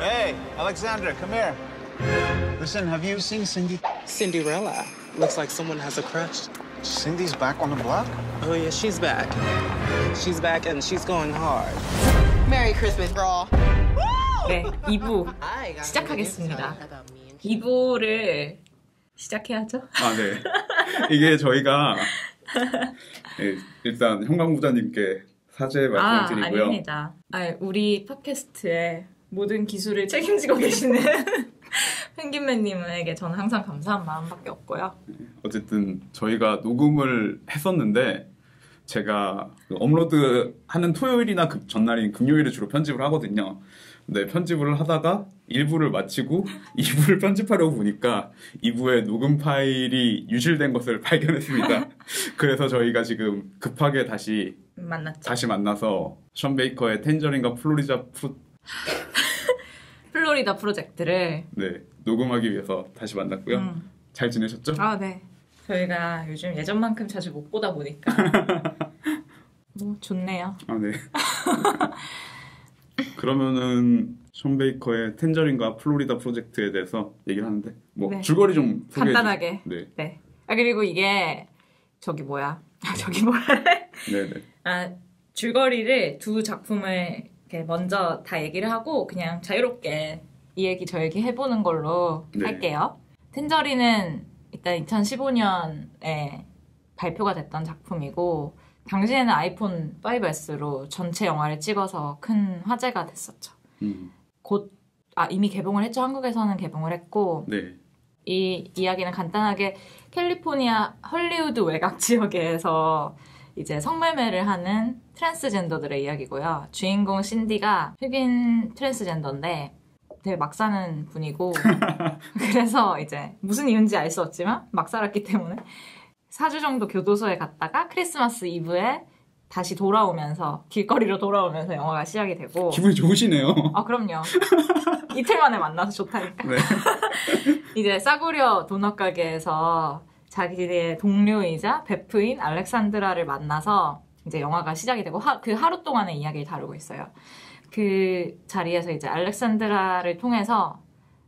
Hey, Alexandra, come here. Listen, have you seen Cindy? Cinderella. Looks like someone has a crush. Cindy's back on the block? Oh yeah, she's back. She's back and she's going hard. Merry Christmas, bro. 네, 2부 시작하겠습니다. 2부를 시작해야죠. 아, 네. 이게 저희가 네, 일단 형광부자님께 사죄 말씀드리고요. 아닙니다. 우리 팟캐스트의 모든 기술을 책임지고 계시는 펭귄맨님에게 저는 항상 감사한 마음밖에 없고요. 어쨌든 저희가 녹음을 했었는데 제가 업로드하는 토요일이나 전날인 금요일에 주로 편집을 하거든요. 네, 편집을 하다가 1부를 마치고 2부를 편집하려고 보니까 2부에 녹음 파일이 유실된 것을 발견했습니다. 그래서 저희가 지금 급하게 다시 만나서 션 베이커의 텐저린과 플로리다 프로젝트를 네, 녹음하기 위해서 다시 만났고요. 잘 지내셨죠? 아, 네. 저희가 요즘 예전만큼 자주 못 보다 보니까 뭐 좋네요. 아, 네. 그러면은 션 베이커의 텐저린과 플로리다 프로젝트에 대해서 얘기를 하는데 뭐 네. 줄거리 좀 소개해 간단하게. 네. 네. 그리고 이게 저기 뭐야? 네네. 줄거리를 두 작품을 이렇게 먼저 다 얘기를 하고 그냥 자유롭게 이 얘기 저 얘기 해보는 걸로 네. 할게요. 텐저린은 일단 2015년에 발표가 됐던 작품이고 당시에는 아이폰 5S로 전체 영화를 찍어서 큰 화제가 됐었죠. 이미 개봉을 했죠. 한국에서는 개봉을 했고 네. 이 이야기는 간단하게 캘리포니아 헐리우드 외곽 지역에서 이제 성매매를 하는 트랜스젠더들의 이야기고요. 주인공 신디가 흑인 트랜스젠더인데 되게 막 사는 분이고 그래서 이제 무슨 이유인지 알 수 없지만 막 살았기 때문에 4주 정도 교도소에 갔다가 크리스마스 이브에 다시 돌아오면서 길거리로 돌아오면서 영화가 시작이 되고 기분이 좋으시네요. 아 그럼요. 이틀 만에 만나서 좋다니까. 네. 이제 싸구려 도넛 가게에서 자기의 동료이자 베프인 알렉산드라를 만나서 이제 영화가 시작이 되고 그 하루 동안의 이야기를 다루고 있어요. 그 자리에서 이제 알렉산드라를 통해서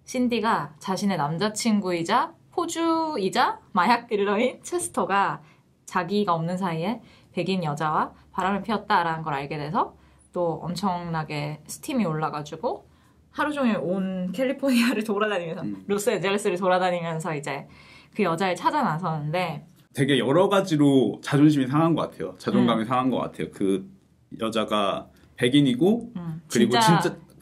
신디가 자신의 남자친구이자 포주이자 마약 딜러인 체스터가 자기가 없는 사이에 백인 여자와 바람을 피웠다라는 걸 알게 돼서 또 엄청나게 스팀이 올라가지고 하루 종일 온 캘리포니아를 돌아다니면서 로스앤젤레스를 돌아다니면서 이제 그 여자를 찾아 나서는데 되게 여러 가지로 자존심이 상한 것 같아요. 자존감이 상한 것 같아요. 그 여자가 백인이고 그리고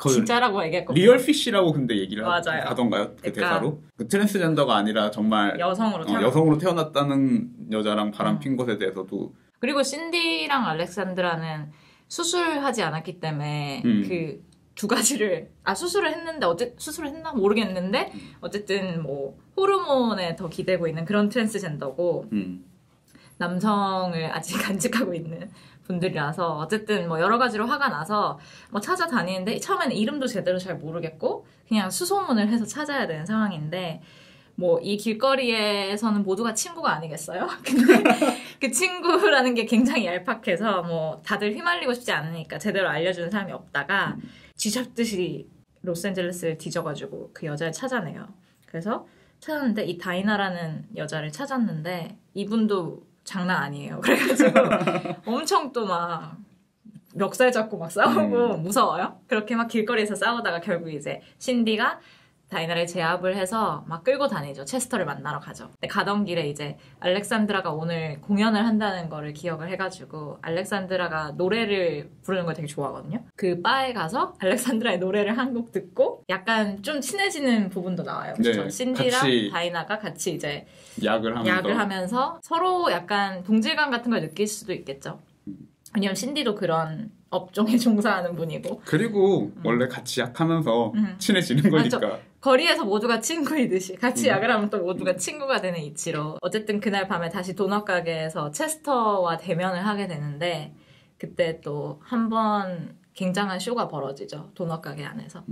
진짜라고 얘기했거든요. 리얼피쉬라고 근데 얘기를 맞아요. 하던가요? 그 그러니까 대사로? 그 트랜스젠더가 아니라 정말 여성으로 태어났다는 여자랑 바람 핀 것에 대해서도 그리고 신디랑 알렉산드라는 수술하지 않았기 때문에 그 두 가지를 수술을 했는데 수술을 했나 모르겠는데 어쨌든 뭐 호르몬에 더 기대고 있는 그런 트랜스젠더고 남성을 아직 간직하고 있는 분들이라서 어쨌든 뭐 여러 가지로 화가 나서 뭐 찾아다니는데 처음에는 이름도 제대로 잘 모르겠고 그냥 수소문을 해서 찾아야 되는 상황인데 뭐 이 길거리에서는 모두가 친구가 아니겠어요? 근데 그 친구라는 게 굉장히 얄팍해서 뭐 다들 휘말리고 싶지 않으니까 제대로 알려주는 사람이 없다가 쥐잡듯이 로스앤젤레스를 뒤져가지고 그 여자를 찾아내요. 그래서 찾았는데 이 다이나라는 여자를 찾았는데 이분도 장난 아니에요. 그래가지고 엄청 또 막 멱살 잡고 막 싸우고 무서워요. 그렇게 막 길거리에서 싸우다가 결국 이제 신디가 다이나를 제압을 해서 막 끌고 다니죠. 체스터를 만나러 가죠. 근데 가던 길에 이제 알렉산드라가 오늘 공연을 한다는 거를 기억을 해가지고 알렉산드라가 노래를 부르는 걸 되게 좋아하거든요. 그 바에 가서 알렉산드라의 노래를 한 곡 듣고 약간 좀 친해지는 부분도 나와요. 그렇죠? 네, 신디랑 다이나가 같이 이제 약을 하면서 서로 약간 동질감 같은 걸 느낄 수도 있겠죠. 왜냐면 신디도 그런 업종에 종사하는 분이고 그리고 원래 같이 약하면서 친해지는 거니까 맞죠? 거리에서 모두가 친구이듯이 같이 약을 하면 또 모두가 친구가 되는 이치로 어쨌든 그날 밤에 다시 도넛 가게에서 체스터와 대면을 하게 되는데 그때 또 한 번 굉장한 쇼가 벌어지죠. 도넛 가게 안에서.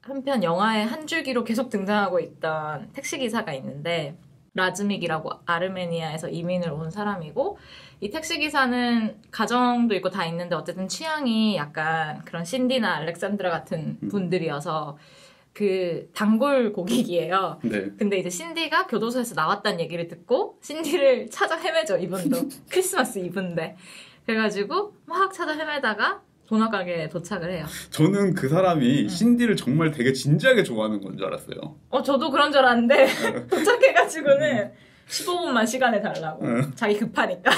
한편 영화의 한 줄기로 계속 등장하고 있던 택시기사가 있는데 라즈믹이라고 아르메니아에서 이민을 온 사람이고 이 택시기사는 가정도 있고 다 있는데 어쨌든 취향이 약간 그런 신디나 알렉산드라 같은 분들이어서 그 단골 고객이에요. 네. 근데 이제 신디가 교도소에서 나왔다는 얘기를 듣고 신디를 찾아 헤매죠. 이분도. 크리스마스 이브인데. 그래가지고 막 찾아 헤매다가 도넛 가게에 도착을 해요. 저는 그 사람이 신디를 정말 되게 진지하게 좋아하는 건 줄 알았어요. 저도 그런 줄 알았는데 도착해가지고는 15분만 시간을 달라고. 자기 급하니까.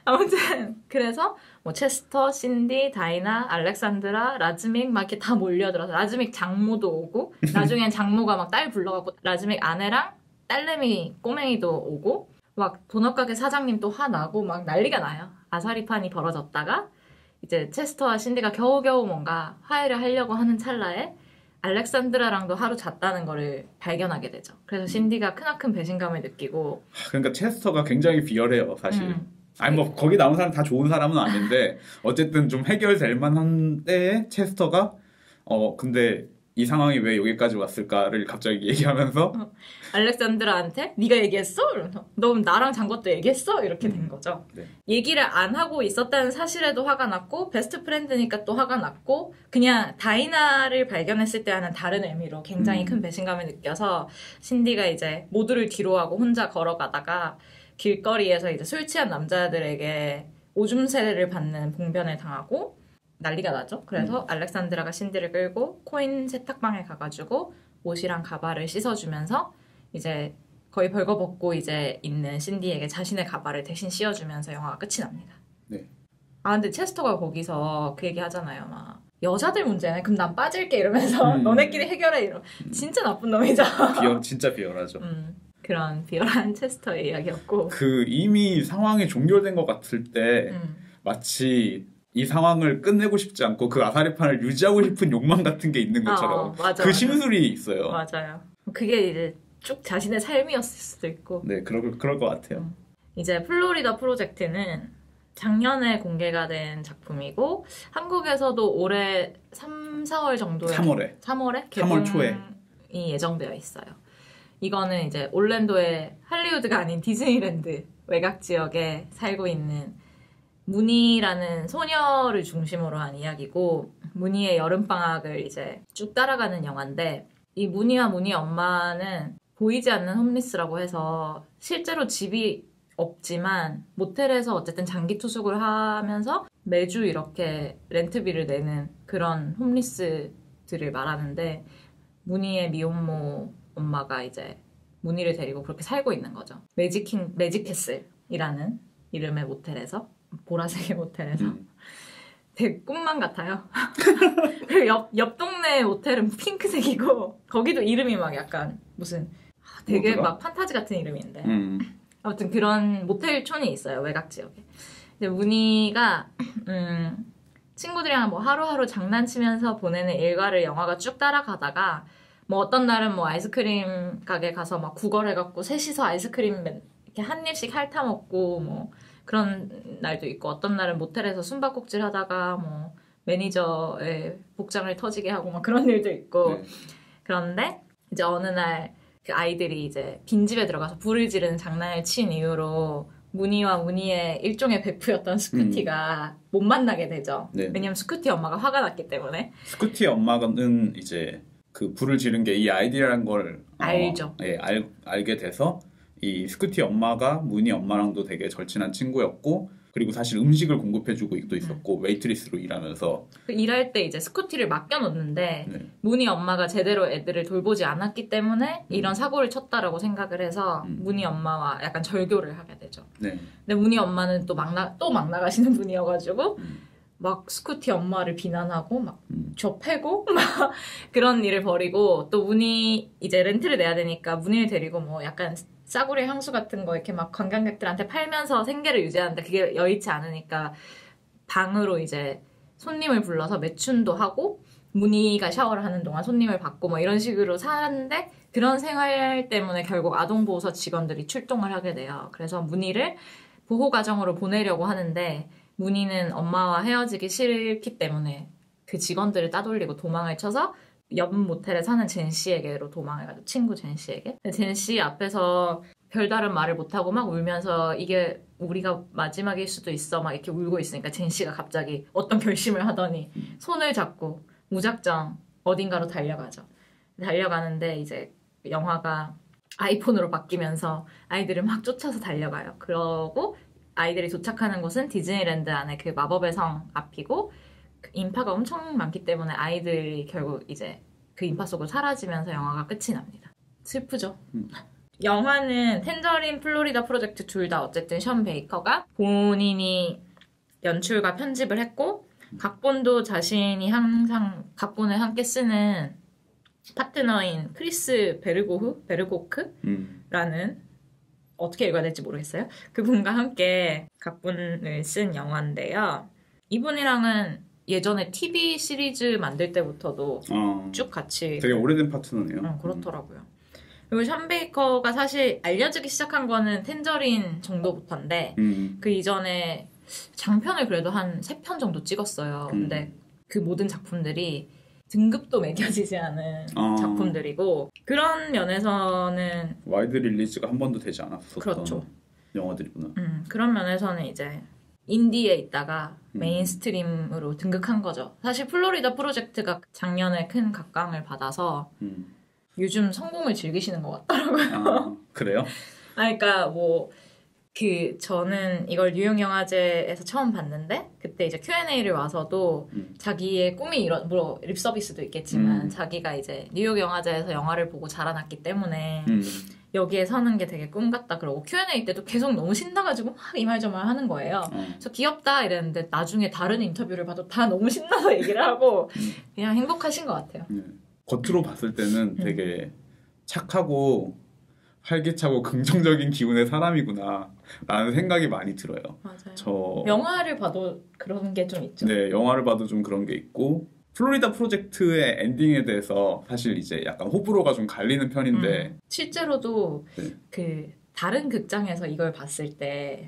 아무튼 그래서 뭐 체스터, 신디, 다이나, 알렉산드라, 라즈믹 막 이렇게 다 몰려들어서 라즈믹 장모도 오고 나중엔 장모가 막 딸 불러갖고 라즈믹 아내랑 딸내미 꼬맹이도 오고 막 도넛 가게 사장님 또 화나고 막 난리가 나요. 아사리판이 벌어졌다가 이제 체스터와 신디가 겨우겨우 뭔가 화해를 하려고 하는 찰나에 알렉산드라랑도 하루 잤다는 거를 발견하게 되죠. 그래서 신디가 크나큰 배신감을 느끼고 그러니까 체스터가 굉장히 비열해요, 사실. 아니 뭐 거기 나온 사람 다 좋은 사람은 아닌데 어쨌든 좀 해결될 만한 때에 체스터가 근데 이 상황이 왜 여기까지 왔을까를 갑자기 얘기하면서 알렉산드라한테 네가 얘기했어? 이러면서 너 나랑 잔 것도 얘기했어? 이렇게 된 거죠. 네. 얘기를 안 하고 있었다는 사실에도 화가 났고 베스트 프렌드니까 또 화가 났고 그냥 다이나를 발견했을 때와는 다른 의미로 굉장히 큰 배신감을 느껴서 신디가 이제 모두를 뒤로하고 혼자 걸어가다가 길거리에서 이제 술 취한 남자들에게 오줌 세례를 받는 봉변을 당하고 난리가 나죠. 그래서 알렉산드라가 신디를 끌고 코인 세탁방에 가가지고 옷이랑 가발을 씻어주면서 이제 거의 벌거벗고 이제 있는 신디에게 자신의 가발을 대신 씌워주면서 영화가 끝이 납니다. 네. 근데 체스터가 거기서 그 얘기 하잖아요. 막 여자들 문제네. 그럼 난 빠질게 이러면서 너네끼리 해결해 이러. 진짜 나쁜 놈이죠. 진짜 비열하죠. 그런 비열한 체스터의 이야기였고 그 이미 상황이 종결된 것 같을 때 마치 이 상황을 끝내고 싶지 않고 그 아사리판을 유지하고 싶은 욕망 같은 게 있는 것처럼 그 심술이 있어요. 맞아요. 그게 이제 쭉 자신의 삶이었을 수도 있고. 네, 그럴 것 같아요. 이제 플로리다 프로젝트는 작년에 공개가 된 작품이고 한국에서도 올해 3, 4월 정도에 3월에 개봉이 3월 초에 예정되어 있어요. 이거는 이제 올랜도의 할리우드가 아닌 디즈니랜드 외곽 지역에 살고 있는 무니라는 소녀를 중심으로 한 이야기고 무니의 여름방학을 이제 쭉 따라가는 영화인데 이 무니와 무니의 엄마는 보이지 않는 홈리스라고 해서 실제로 집이 없지만 모텔에서 어쨌든 장기 투숙을 하면서 매주 이렇게 렌트비를 내는 그런 홈리스들을 말하는데 무니의 미혼모 엄마가 이제 무니를 데리고 그렇게 살고 있는 거죠. 매직캐슬이라는 이름의 모텔에서 보라색의 모텔에서 되게 꿈만 같아요. 그리고 옆 동네 모텔은 핑크색이고 거기도 이름이 막 약간 무슨 되게 막 판타지 같은 이름인데 아무튼 그런 모텔촌이 있어요. 외곽 지역에. 근데 무니가 친구들이랑 뭐 하루하루 장난치면서 보내는 일과를 영화가 쭉 따라가다가 뭐 어떤 날은 뭐 아이스크림 가게 가서 막 구걸해갖고 셋이서 아이스크림 이렇게 한 입씩 핥아먹고 뭐 그런 날도 있고 어떤 날은 모텔에서 숨바꼭질 하다가 뭐 매니저의 복장을 터지게 하고 막 그런 일도 있고 네. 그런데 이제 어느 날 그 아이들이 이제 빈집에 들어가서 불을 지르는 장난을 친 이유로 무니와 무니의 일종의 베프였던 스쿠티가 못 만나게 되죠. 네. 왜냐면 스쿠티 엄마가 화가 났기 때문에. 스쿠티의 엄마는 이제 그 불을 지른 게 이 아이디라는 걸 알죠. 알게 돼서 이 스쿠티 엄마가 무니 엄마랑도 되게 절친한 친구였고 그리고 사실 음식을 공급해주고 있었고 웨이트리스로 일하면서 일할 때 이제 스쿠티를 맡겨놓는데 네. 무니 엄마가 제대로 애들을 돌보지 않았기 때문에 이런 사고를 쳤다라고 생각을 해서 무니 엄마와 약간 절교를 하게 되죠. 네. 근데 무니 엄마는 또 막 나가시는 분이어가지고 막 스쿠티 엄마를 비난하고 막 저 패고 막 그런 일을 벌이고 또 무니 이제 렌트를 내야 되니까 무니를 데리고 뭐 약간 싸구려 향수 같은 거 이렇게 막 관광객들한테 팔면서 생계를 유지하는데 그게 여의치 않으니까 방으로 이제 손님을 불러서 매춘도 하고 무니가 샤워를 하는 동안 손님을 받고 뭐 이런 식으로 사는데 그런 생활 때문에 결국 아동보호소 직원들이 출동을 하게 돼요. 그래서 무니를 보호가정으로 보내려고 하는데 무니는 엄마와 헤어지기 싫기 때문에 그 직원들을 따돌리고 도망을 쳐서 옆 모텔에 사는 젠 씨에게로 도망해가지고 친구 젠 씨에게. 근데 젠 씨 앞에서 별다른 말을 못하고 막 울면서 이게 우리가 마지막일 수도 있어 막 이렇게 울고 있으니까 젠 씨가 갑자기 어떤 결심을 하더니 손을 잡고 무작정 어딘가로 달려가죠. 달려가는데 이제 영화가 아이폰으로 바뀌면서 아이들을 막 쫓아서 달려가요. 그러고 아이들이 도착하는 곳은 디즈니랜드 안에 그 마법의 성 앞이고 인파가 엄청 많기 때문에 아이들이 결국 이제 그 인파 속으로 사라지면서 영화가 끝이 납니다. 슬프죠. 영화는 텐저린, 플로리다 프로젝트 둘 다 어쨌든 션 베이커가 본인이 연출과 편집을 했고 각본도 자신이 항상 각본을 함께 쓰는 파트너인 크리스 베르고크라는 어떻게 읽어야 될지 모르겠어요. 그분과 함께 각본을 쓴 영화인데요. 이분이랑은 예전에 TV 시리즈 만들 때부터도 쭉 같이 되게 오래된 파트너네요. 그렇더라고요. 그리고 션 베이커가 사실 알려지기 시작한 거는 텐저린 정도부터인데 그 이전에 장편을 그래도 한 3편 정도 찍었어요. 근데 그 모든 작품들이 등급도 매겨지지 않은 작품들이고 그런 면에서는 와이드 릴리즈가 한 번도 되지 않았었던 그렇죠. 영화들이구나. 그런 면에서는 이제 인디에 있다가 메인스트림으로 등극한 거죠. 사실 플로리다 프로젝트가 작년에 큰 각광을 받아서 요즘 성공을 즐기시는 것 같더라고요. 그래요? 그러니까 저는 이걸 뉴욕 영화제에서 처음 봤는데 그때 이제 Q&A를 와서도 자기의 꿈이 립 서비스도 있겠지만 자기가 이제 뉴욕 영화제에서 영화를 보고 자라났기 때문에 여기에 서는 게 되게 꿈 같다 그러고 Q&A 때도 계속 너무 신나가지고 막 이 말 저 말 하는 거예요. 그래서 귀엽다 이랬는데 나중에 다른 인터뷰를 봐도 다 너무 신나서 얘기를 하고 그냥 행복하신 것 같아요. 겉으로 봤을 때는 되게 착하고 활기차고 긍정적인 기운의 사람이구나 라는 생각이 많이 들어요. 맞아요. 영화를 봐도 그런 게 좀 있죠. 네, 영화를 봐도 좀 그런 게 있고 플로리다 프로젝트의 엔딩에 대해서 사실 이제 약간 호불호가 좀 갈리는 편인데 실제로도 그 다른 극장에서 이걸 봤을 때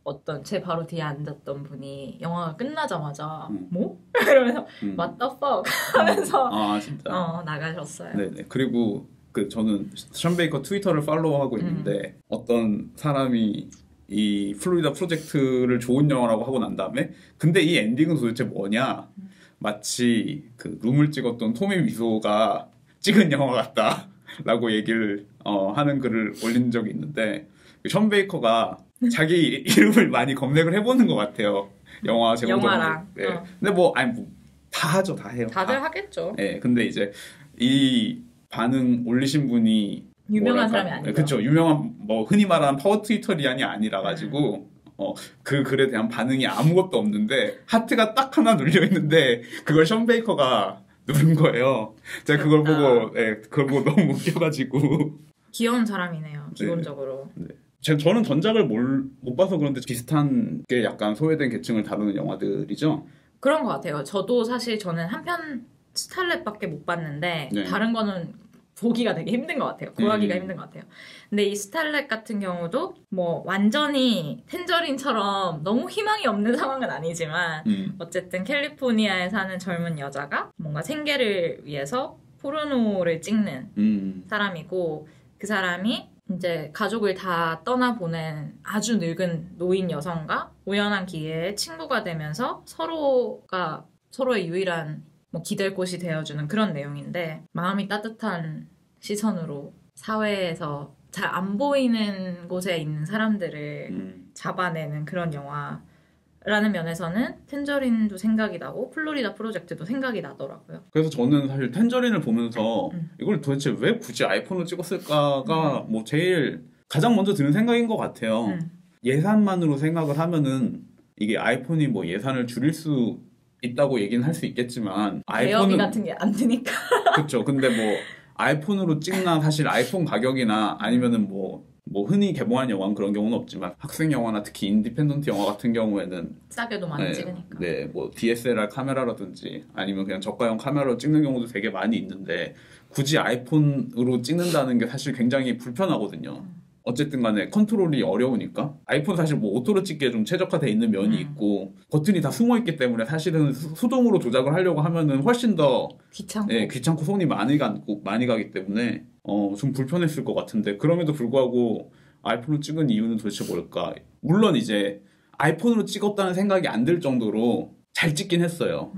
어떤 제 바로 뒤에 앉았던 분이 영화가 끝나자마자 뭐? 이러면서 What the fuck? 하면서 진짜? 나가셨어요. 네네. 그리고 저는 션 베이커 트위터를 팔로우하고 있는데 어떤 사람이 이 플로리다 프로젝트를 좋은 영화라고 하고 난 다음에 근데 이 엔딩은 도대체 뭐냐 마치 그 룸을 찍었던 토미 위소가 찍은 영화 같다 라고 얘기를 하는 글을 올린 적이 있는데 션 베이커가 자기 이름을 많이 검색을 해보는 것 같아요. 영화 제목도 영화랑 근데 다 하죠. 다 해요. 다들 하겠죠. 네, 근데 이제 이 반응 올리신 분이 유명한 사람이 아니죠. 그렇죠. 유명한 흔히 말하는 파워 트위터리안이 아니라 가지고 그 글에 대한 반응이 아무것도 없는데 하트가 딱 하나 눌려 있는데 그걸 션 베이커가 누른 거예요. 제가 그걸 보고 너무 웃겨가지고 귀여운 사람이네요. 기본적으로. 네. 저는 전작을 못 봐서 그런데 비슷한 게 약간 소외된 계층을 다루는 영화들이죠. 그런 것 같아요. 저도 사실 저는 한편 스탈렛밖에 못 봤는데 다른 거는 보기가 되게 힘든 것 같아요. 구하기가 힘든 것 같아요. 근데 이 스탈렛 같은 경우도 완전히 텐저린처럼 너무 희망이 없는 상황은 아니지만 어쨌든 캘리포니아에 사는 젊은 여자가 뭔가 생계를 위해서 포르노를 찍는 사람이고 그 사람이 이제 가족을 다 떠나보낸 아주 늙은 노인 여성과 우연한 기회에 친구가 되면서 서로가 서로의 유일한 기댈 곳이 되어주는 그런 내용인데 마음이 따뜻한 시선으로 사회에서 잘 안 보이는 곳에 있는 사람들을 잡아내는 그런 영화라는 면에서는 텐저린도 생각이 나고 플로리다 프로젝트도 생각이 나더라고요. 그래서 저는 사실 텐저린을 보면서 이걸 도대체 왜 굳이 아이폰으로 찍었을까가 제일 가장 먼저 드는 생각인 것 같아요. 예산만으로 생각을 하면은 이게 아이폰이 예산을 줄일 수 있다고 얘기는 할 수 있겠지만 대여비 같은 게 안 드니까 그렇죠. 근데 아이폰으로 찍나 사실 아이폰 가격이나 아니면은 흔히 개봉한 영화는 그런 경우는 없지만 학생 영화나 특히 인디펜던트 영화 같은 경우에는 싸게도 많이 찍으니까 DSLR 카메라라든지 아니면 그냥 저가형 카메라로 찍는 경우도 되게 많이 있는데 굳이 아이폰으로 찍는다는 게 사실 굉장히 불편하거든요. 어쨌든 간에 컨트롤이 어려우니까 아이폰 사실 뭐 오토로 찍기에 좀 최적화돼 있는 면이 있고 버튼이 다 숨어 있기 때문에 사실은 수동으로 조작을 하려고 하면은 훨씬 더 귀찮고. 예, 귀찮고 손이 많이 가기 때문에 좀 불편했을 것 같은데 그럼에도 불구하고 아이폰으로 찍은 이유는 도대체 뭘까? 물론 이제 아이폰으로 찍었다는 생각이 안 들 정도로 잘 찍긴 했어요.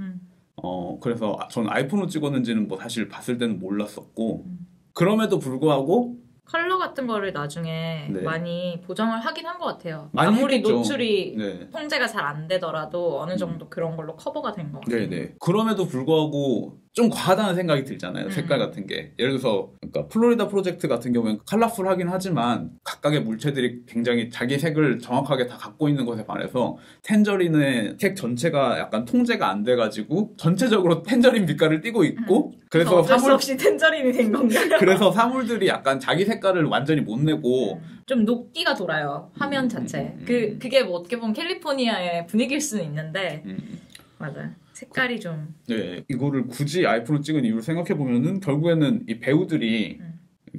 그래서 저는 아이폰으로 찍었는지는 뭐 사실 봤을 때는 몰랐었고 그럼에도 불구하고 컬러 같은 거를 나중에 네. 많이 보정을 하긴 한 것 같아요. 많이 아무리 했겠죠. 노출이 네. 통제가 잘 안 되더라도 어느 정도 그런 걸로 커버가 된 것 같아요. 네네. 그럼에도 불구하고 좀 과하다는 생각이 들잖아요. 색깔 같은 게. 예를 들어서 그러니까 플로리다 프로젝트 같은 경우에는 컬러풀하긴 하지만 각각의 물체들이 굉장히 자기 색을 정확하게 다 갖고 있는 것에 반해서 텐저린의 색 전체가 약간 통제가 안 돼가지고 전체적으로 텐저린 빛깔을 띠고 있고 그래서 어쩔 수 없이 텐저린이 된 건가요? 그래서 사물들이 약간 자기 색깔을 완전히 못 내고 좀 녹기가 돌아요. 화면 자체. 그게 뭐 어떻게 보면 캘리포니아의 분위기일 수는 있는데 맞아요. 색깔이 좀 네, 이거를 굳이 아이폰으로 찍은 이유를 생각해보면은 결국에는 이 배우들이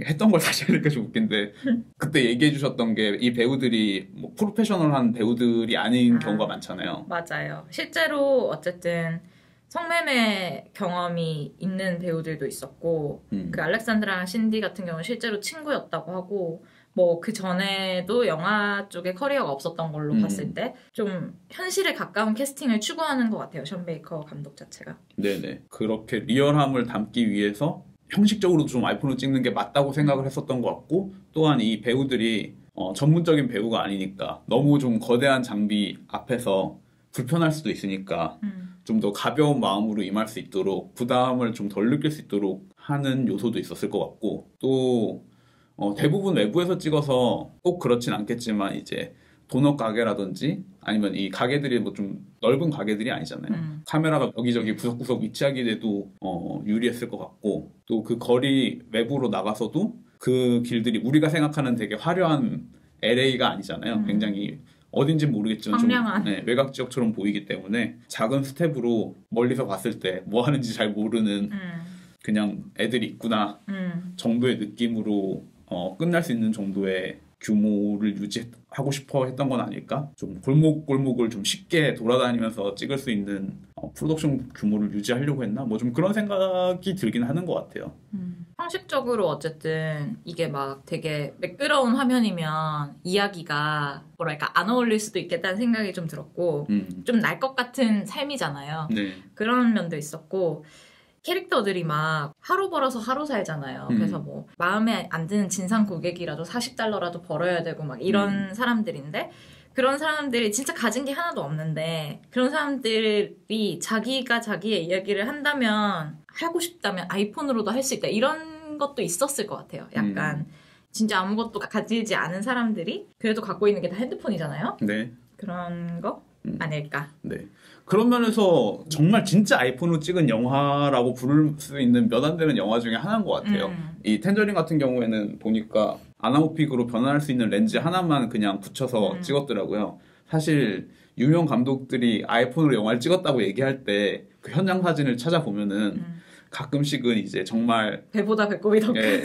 했던 걸 다시 하니까 좀 웃긴데 그때 얘기해 주셨던 게 이 배우들이 뭐 프로페셔널한 배우들이 아닌 경우가 많잖아요. 맞아요. 실제로 어쨌든 성매매 경험이 있는 배우들도 있었고 그 알렉산드라랑 신디 같은 경우는 실제로 친구였다고 하고 뭐 그 전에도 영화 쪽에 커리어가 없었던 걸로 봤을 때 좀 현실에 가까운 캐스팅을 추구하는 것 같아요. 션 베이커 감독 자체가. 네네. 그렇게 리얼함을 담기 위해서 형식적으로도 좀 아이폰으로 찍는 게 맞다고 생각을 했었던 것 같고 또한 이 배우들이 전문적인 배우가 아니니까 너무 좀 거대한 장비 앞에서 불편할 수도 있으니까 좀 더 가벼운 마음으로 임할 수 있도록 부담을 좀 덜 느낄 수 있도록 하는 요소도 있었을 것 같고 또 대부분 외부에서 찍어서 꼭 그렇진 않겠지만 이제 도넛 가게라든지 아니면 이 가게들이 뭐 좀 넓은 가게들이 아니잖아요. 카메라가 여기저기 구석구석 위치하기에도 유리했을 것 같고 또 그 거리 외부로 나가서도 그 길들이 우리가 생각하는 되게 화려한 LA가 아니잖아요. 굉장히 어딘지 모르겠지만 좀 외곽 지역처럼 보이기 때문에 작은 스텝으로 멀리서 봤을 때 뭐 하는지 잘 모르는 그냥 애들이 있구나 정도의 느낌으로 끝날 수 있는 정도의 규모를 유지하고 싶어 했던 건 아닐까? 좀 골목골목을 좀 쉽게 돌아다니면서 찍을 수 있는 프로덕션 규모를 유지하려고 했나? 뭐 좀 그런 생각이 들긴 하는 것 같아요. 형식적으로 어쨌든 이게 막 되게 매끄러운 화면이면 이야기가 뭐랄까 안 어울릴 수도 있겠다는 생각이 좀 들었고 좀 날 것 같은 삶이잖아요. 네. 그런 면도 있었고 캐릭터들이 막 하루 벌어서 하루 살잖아요. 그래서 뭐 마음에 안 드는 진상 고객이라도 $40라도 벌어야 되고 막 이런 사람들인데 그런 사람들이 진짜 가진 게 하나도 없는데 그런 사람들이 자기가 자기의 이야기를 한다면 하고 싶다면 아이폰으로도 할 수 있다. 이런 것도 있었을 것 같아요. 약간 진짜 아무것도 가지지 않은 사람들이 그래도 갖고 있는 게 다 핸드폰이잖아요. 네. 그런 거 아닐까. 네. 그런 면에서 정말 진짜 아이폰으로 찍은 영화라고 부를 수 있는 몇 안 되는 영화 중에 하나인 것 같아요. 이 텐저린 같은 경우에는 보니까 아나모픽으로 변환할 수 있는 렌즈 하나만 그냥 붙여서 찍었더라고요. 사실 유명 감독들이 아이폰으로 영화를 찍었다고 얘기할 때 그 현장 사진을 찾아보면은 가끔씩은 이제 정말 배보다 배꼽이 더 예,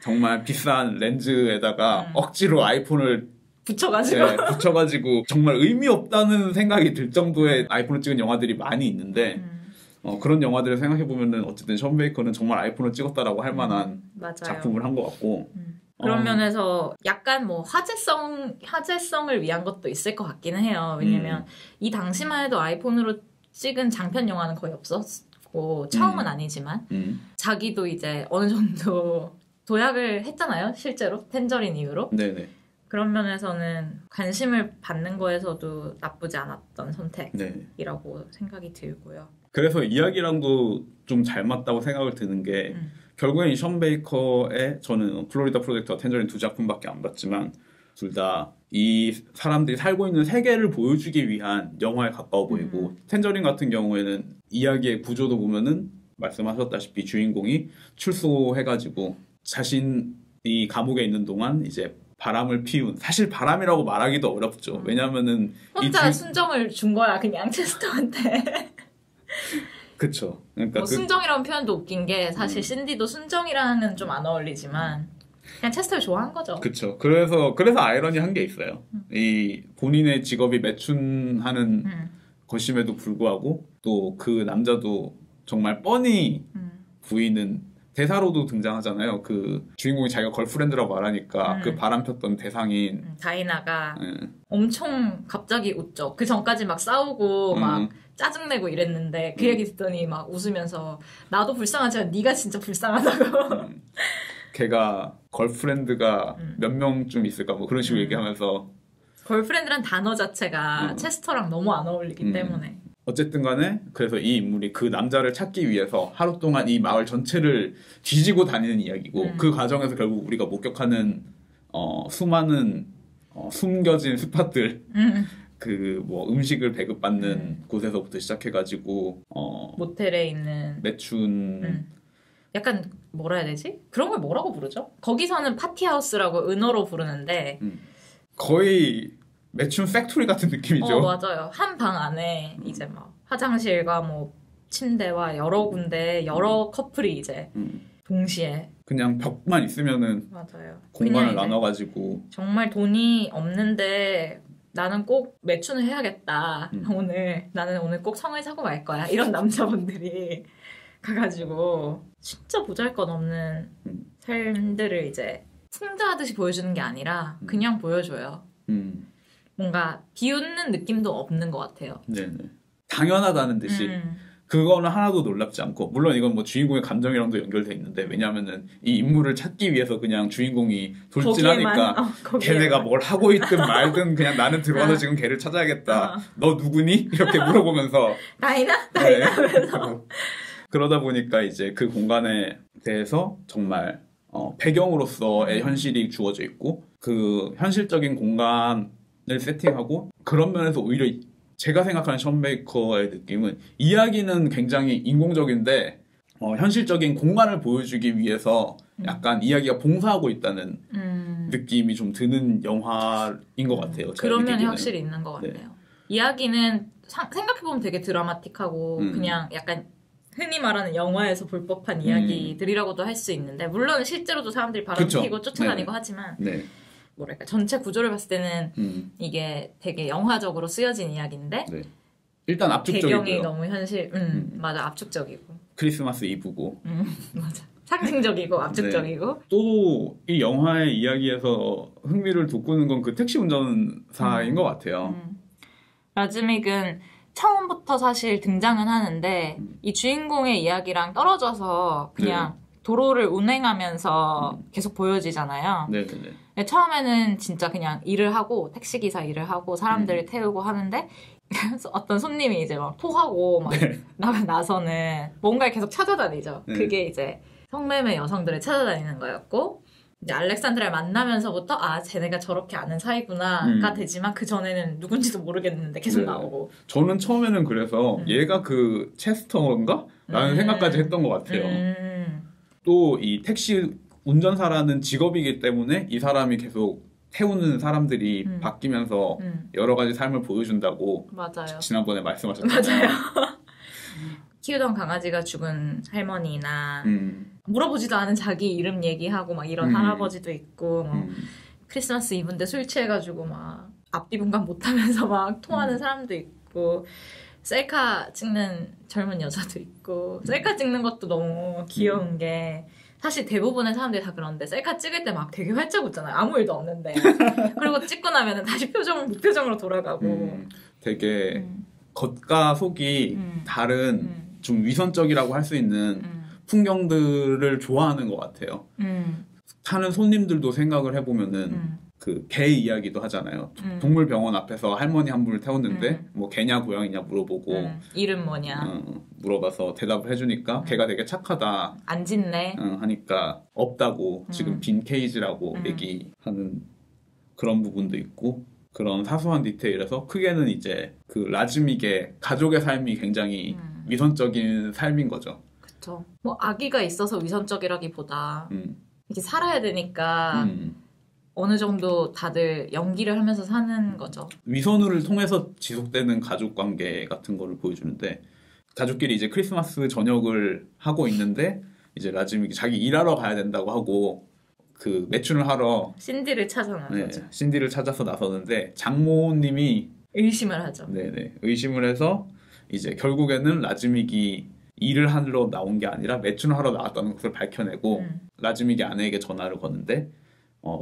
정말 비싼 렌즈에다가 억지로 아이폰을 붙여가지고 정말 의미 없다는 생각이 들 정도의 아이폰을 찍은 영화들이 많이 있는데 그런 영화들을 생각해보면은 어쨌든 션 베이커는 정말 아이폰을 찍었다라고 할 만한 작품을 한 것 같고 그런 면에서 약간 뭐 화제성을 위한 것도 있을 것 같기는 해요. 왜냐면 이 당시만 해도 아이폰으로 찍은 장편 영화는 거의 없었고 처음은 아니지만 자기도 이제 어느 정도 도약을 했잖아요. 실제로 텐저린 이후로. 네네. 그런 면에서는 관심을 받는 거에서도 나쁘지 않았던 선택이라고 생각이 들고요. 그래서 이야기랑도 좀 잘 맞다고 생각을 드는 게 결국엔 이 션 베이커의 저는 플로리다 프로젝트와 텐저린 두 작품밖에 안 봤지만 둘 다 이 사람들이 살고 있는 세계를 보여주기 위한 영화에 가까워 보이고 텐저린 같은 경우에는 이야기의 구조도 보면은 말씀하셨다시피 주인공이 출소해가지고 자신이 감옥에 있는 동안 이제 바람을 피운 사실 바람이라고 말하기도 어렵죠. 왜냐면은 혼자 순정을 준 거야 그냥 체스터한테. 그쵸. 그러니까 뭐 순정이라는 표현도 웃긴 게 사실 신디도 순정이랑은 좀 안 어울리지만 그냥 체스터를 좋아한 거죠. 그쵸. 그래서 아이러니한 게 있어요. 이 본인의 직업이 매춘하는 것임에도 불구하고 또 그 남자도 정말 뻔히 부인은 대사로도 등장하잖아요. 그 주인공이 자기가 걸프렌드라고 말하니까 그 바람 폈던 대상인 다이나가 예. 엄청 갑자기 웃죠. 그 전까지 막 싸우고 막 짜증내고 이랬는데 그 얘기 듣더니 막 웃으면서 나도 불쌍하지만 네가 진짜 불쌍하다고. 걔가 걸프렌드가 몇 명쯤 있을까 뭐 그런 식으로 얘기하면서 걸프렌드란 단어 자체가 체스터랑 너무 안 어울리기 때문에. 어쨌든 간에 그래서 이 인물이 그 남자를 찾기 위해서 하루 동안 이 마을 전체를 뒤지고 다니는 이야기고 그 과정에서 결국 우리가 목격하는 수많은 숨겨진 스팟들 그 뭐 음식을 배급받는 곳에서부터 시작해가지고 모텔에 있는 매춘 약간 뭐라 해야 되지? 그런 걸 뭐라고 부르죠? 거기서는 파티하우스라고 은어로 부르는데 거의 매춘 팩토리 같은 느낌이죠. 맞아요. 한 방 안에 이제 막 화장실과 뭐 침대와 여러 군데 여러 커플이 이제 동시에 그냥 벽만 있으면은 맞아요. 공간을 그냥 이제 나눠가지고 정말 돈이 없는데 나는 꼭 매춘을 해야겠다. 나는 오늘 꼭 성을 사고 말 거야. 이런 남자분들이 가가지고 진짜 보잘것없는 삶들을 이제 풍자하듯이 보여주는 게 아니라 그냥 보여줘요. 뭔가 비웃는 느낌도 없는 것 같아요. 네네. 당연하다는 듯이 그거는 하나도 놀랍지 않고 물론 이건 뭐 주인공의 감정이랑도 연결돼 있는데 왜냐하면은 이 인물을 찾기 위해서 그냥 주인공이 돌진하니까 걔네가 뭘 하고 있든 말든 그냥 나는 들어와서 지금 걔를 찾아야겠다. 너 누구니? 이렇게 물어보면서 다이나? 네. 하면서 그러다 보니까 이제 그 공간에 대해서 정말 배경으로서의 현실이 주어져 있고 그 현실적인 공간을 세팅하고 그런 면에서 오히려 제가 생각하는 션 베이커의 느낌은 이야기는 굉장히 인공적인데 현실적인 공간을 보여주기 위해서 약간 이야기가 봉사하고 있다는 느낌이 좀 드는 영화인 것 같아요. 그런 면이 확실히 있는 것 같아요. 네. 이야기는 생각해보면 되게 드라마틱하고 그냥 약간 흔히 말하는 영화에서 볼 법한 이야기들이라고도 할 수 있는데 물론 실제로도 사람들이 바람 피고 쫓아다니고 하지만 네. 뭐랄까 전체 구조를 봤을 때는 이게 되게 영화적으로 쓰여진 이야기인데 네. 일단 압축적이고요. 배경이 너무 현실 맞아 압축적이고 크리스마스 이브고 맞아 상징적이고 압축적이고 또 이 영화의 이야기에서 흥미를 돋구는 건 그 택시 운전사인 것 같아요. 라즈믹은 처음부터 사실 등장은 하는데 이 주인공의 이야기랑 떨어져서 그냥 도로를 운행하면서 계속 보여지잖아요. 네네네. 처음에는 진짜 그냥 일을 하고 택시기사 일을 하고 사람들을 태우고 하는데 어떤 손님이 이제 막 토하고 막 나서는 뭔가를 계속 찾아다니죠. 그게 이제 성매매 여성들을 찾아다니는 거였고 이제 알렉산드라를 만나면서부터 아 쟤네가 저렇게 아는 사이구나가 되지만 그 전에는 누군지도 모르겠는데 계속 나오고 저는 처음에는 그래서 얘가 그 체스터인가? 라는 생각까지 했던 것 같아요. 또 이 택시 운전사라는 직업이기 때문에 이 사람이 계속 태우는 사람들이 바뀌면서 여러 가지 삶을 보여준다고 맞아요. 지난번에 말씀하셨잖아요. 맞아요. 키우던 강아지가 죽은 할머니나 물어보지도 않은 자기 이름 얘기하고 막 이런 할아버지도 있고 뭐 크리스마스 이브인데 술 취해가지고 막 앞뒤 분간 못하면서 막 통하는 사람도 있고 셀카 찍는 젊은 여자도 있고 셀카 찍는 것도 너무 귀여운 게 사실 대부분의 사람들이 다 그런데 셀카 찍을 때 막 되게 활짝 웃잖아요. 아무 일도 없는데 그리고 찍고 나면 다시 무표정으로 돌아가고 되게 겉과 속이 다른 좀 위선적이라고 할 수 있는 풍경들을 좋아하는 것 같아요. 타는 손님들도 생각을 해보면은 그 개 이야기도 하잖아요. 동물병원 앞에서 할머니 한 분을 태웠는데 뭐 개냐 고양이냐 물어보고 이름 뭐냐 물어봐서 대답을 해주니까 개가 되게 착하다 안 짖네 하니까 없다고 지금 빈 케이지라고 얘기하는 그런 부분도 있고 그런 사소한 디테일에서 크게는 이제 그 라즈믹의 가족의 삶이 굉장히 위선적인 삶인 거죠. 그렇죠. 뭐 아기가 있어서 위선적이라기보다 이렇게 살아야 되니까 어느 정도 다들 연기를 하면서 사는 거죠. 위선을 통해서 지속되는 가족 관계 같은 거를 보여주는데 가족끼리 이제 크리스마스 저녁을 하고 있는데 이제 라즈믹이 자기 일하러 가야 된다고 하고 그 매춘을 하러 신디를 찾아 네, 나서죠. 신디를 찾아서 나서는데 장모님이 의심을 하죠. 네네 의심을 해서 이제 결국에는 라즈믹이 일을 하러 나온 게 아니라 매춘을 하러 나왔다는 것을 밝혀내고 라즈믹이 아내에게 전화를 거는데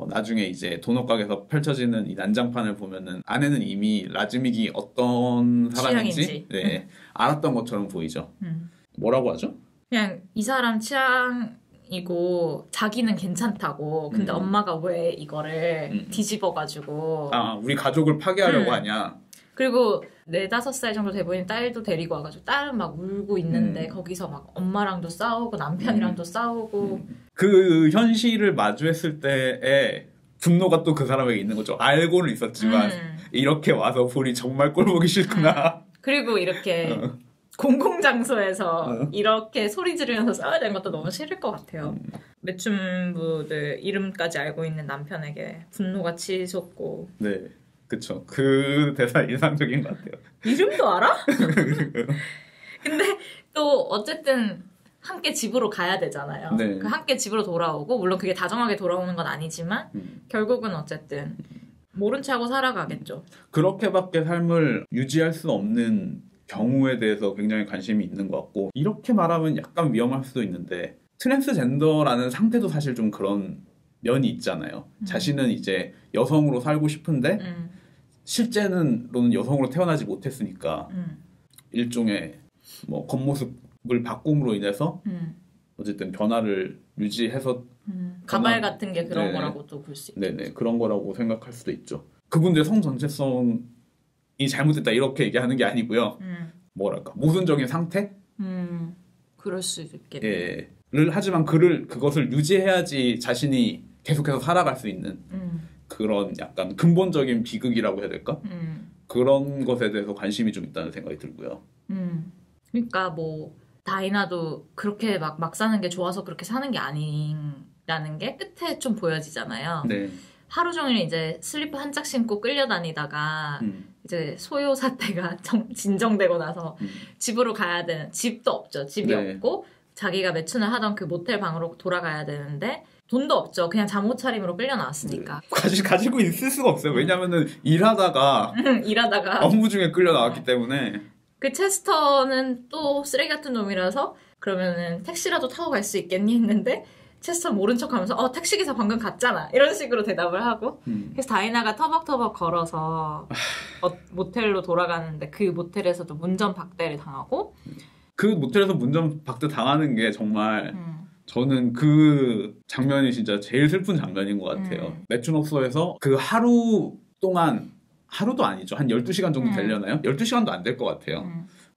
나중에 이제 도넛 가게에서 펼쳐지는 이 난장판을 보면은 아내는 이미 라즈믹이 어떤 사람인지 취향인지. 네, 알았던 것처럼 보이죠. 뭐라고 하죠? 그냥 이 사람 취향이고 자기는 괜찮다고. 근데 엄마가 왜 이거를 뒤집어가지고. 아 우리 가족을 파괴하려고 하냐. 그리고 4-5살 정도 돼 보이는 딸도 데리고 와가지고 딸은 막 울고 있는데 거기서 막 엄마랑도 싸우고 남편이랑도 싸우고. 그 현실을 마주했을 때의 분노가 또 그 사람에게 있는 거죠. 알고는 있었지만 이렇게 와서 보니 정말 꼴 보기 싫구나. 그리고 이렇게 공공장소에서 이렇게 소리 지르면서 싸워야 되는 것도 너무 싫을 것 같아요. 매춘부들 이름까지 알고 있는 남편에게 분노가 치솟고. 네, 그쵸. 그 대사 인상적인 것 같아요. 이름도 알아? 근데 또 어쨌든 함께 집으로 가야 되잖아요. 네. 그 함께 집으로 돌아오고 물론 그게 다정하게 돌아오는 건 아니지만 결국은 어쨌든 모른 척하고 살아가겠죠. 그렇게밖에 삶을 유지할 수 없는 경우에 대해서 굉장히 관심이 있는 것 같고 이렇게 말하면 약간 위험할 수도 있는데 트랜스젠더라는 상태도 사실 좀 그런 면이 있잖아요. 자신은 이제 여성으로 살고 싶은데 실제로는 여성으로 태어나지 못했으니까 일종의 뭐 겉모습을 바꿈으로 인해서 어쨌든 변화를 유지해서 가발 같은 게 그런 네. 거라고 또 볼 수 있죠. 네네 그런 거라고 생각할 수도 있죠. 그분들의 성 전체성이 잘못됐다 이렇게 얘기하는 게 아니고요. 뭐랄까 모순적인 상태? 그럴 수 있겠네요. 예. 를 하지만 그것을 유지해야지 자신이 계속해서 살아갈 수 있는 그런 약간 근본적인 비극이라고 해야 될까? 그런 것에 대해서 관심이 좀 있다는 생각이 들고요. 그러니까 뭐 다이나도 그렇게 막 사는 게 좋아서 그렇게 사는 게 아니라는 게 끝에 좀 보여지잖아요. 네. 하루 종일 이제 슬리퍼 한 짝 신고 끌려다니다가 이제 소요 사태가 진정되고 나서 집으로 가야 되는 집도 없죠. 집이 네. 없고 자기가 매춘을 하던 그 모텔 방으로 돌아가야 되는데 돈도 없죠. 그냥 잠옷 차림으로 끌려 나왔으니까. 가지고 있을 수가 없어요. 왜냐면은 일하다가 일하다가 업무 중에 끌려 나왔기 때문에 그 체스터는 또 쓰레기 같은 놈이라서 그러면은 택시라도 타고 갈 수 있겠니 했는데 체스터 모른 척하면서 택시기사 방금 갔잖아 이런 식으로 대답을 하고 그래서 다이나가 터벅터벅 걸어서 모텔로 돌아가는데 그 모텔에서도 문전 박대를 당하고 그 모텔에서 문전 박대 당하는 게 정말 저는 그 장면이 진짜 제일 슬픈 장면인 것 같아요. 매춘업소에서 그 하루 동안 하루도 아니죠. 한 12시간 정도 되려나요? 12시간도 안 될 것 같아요.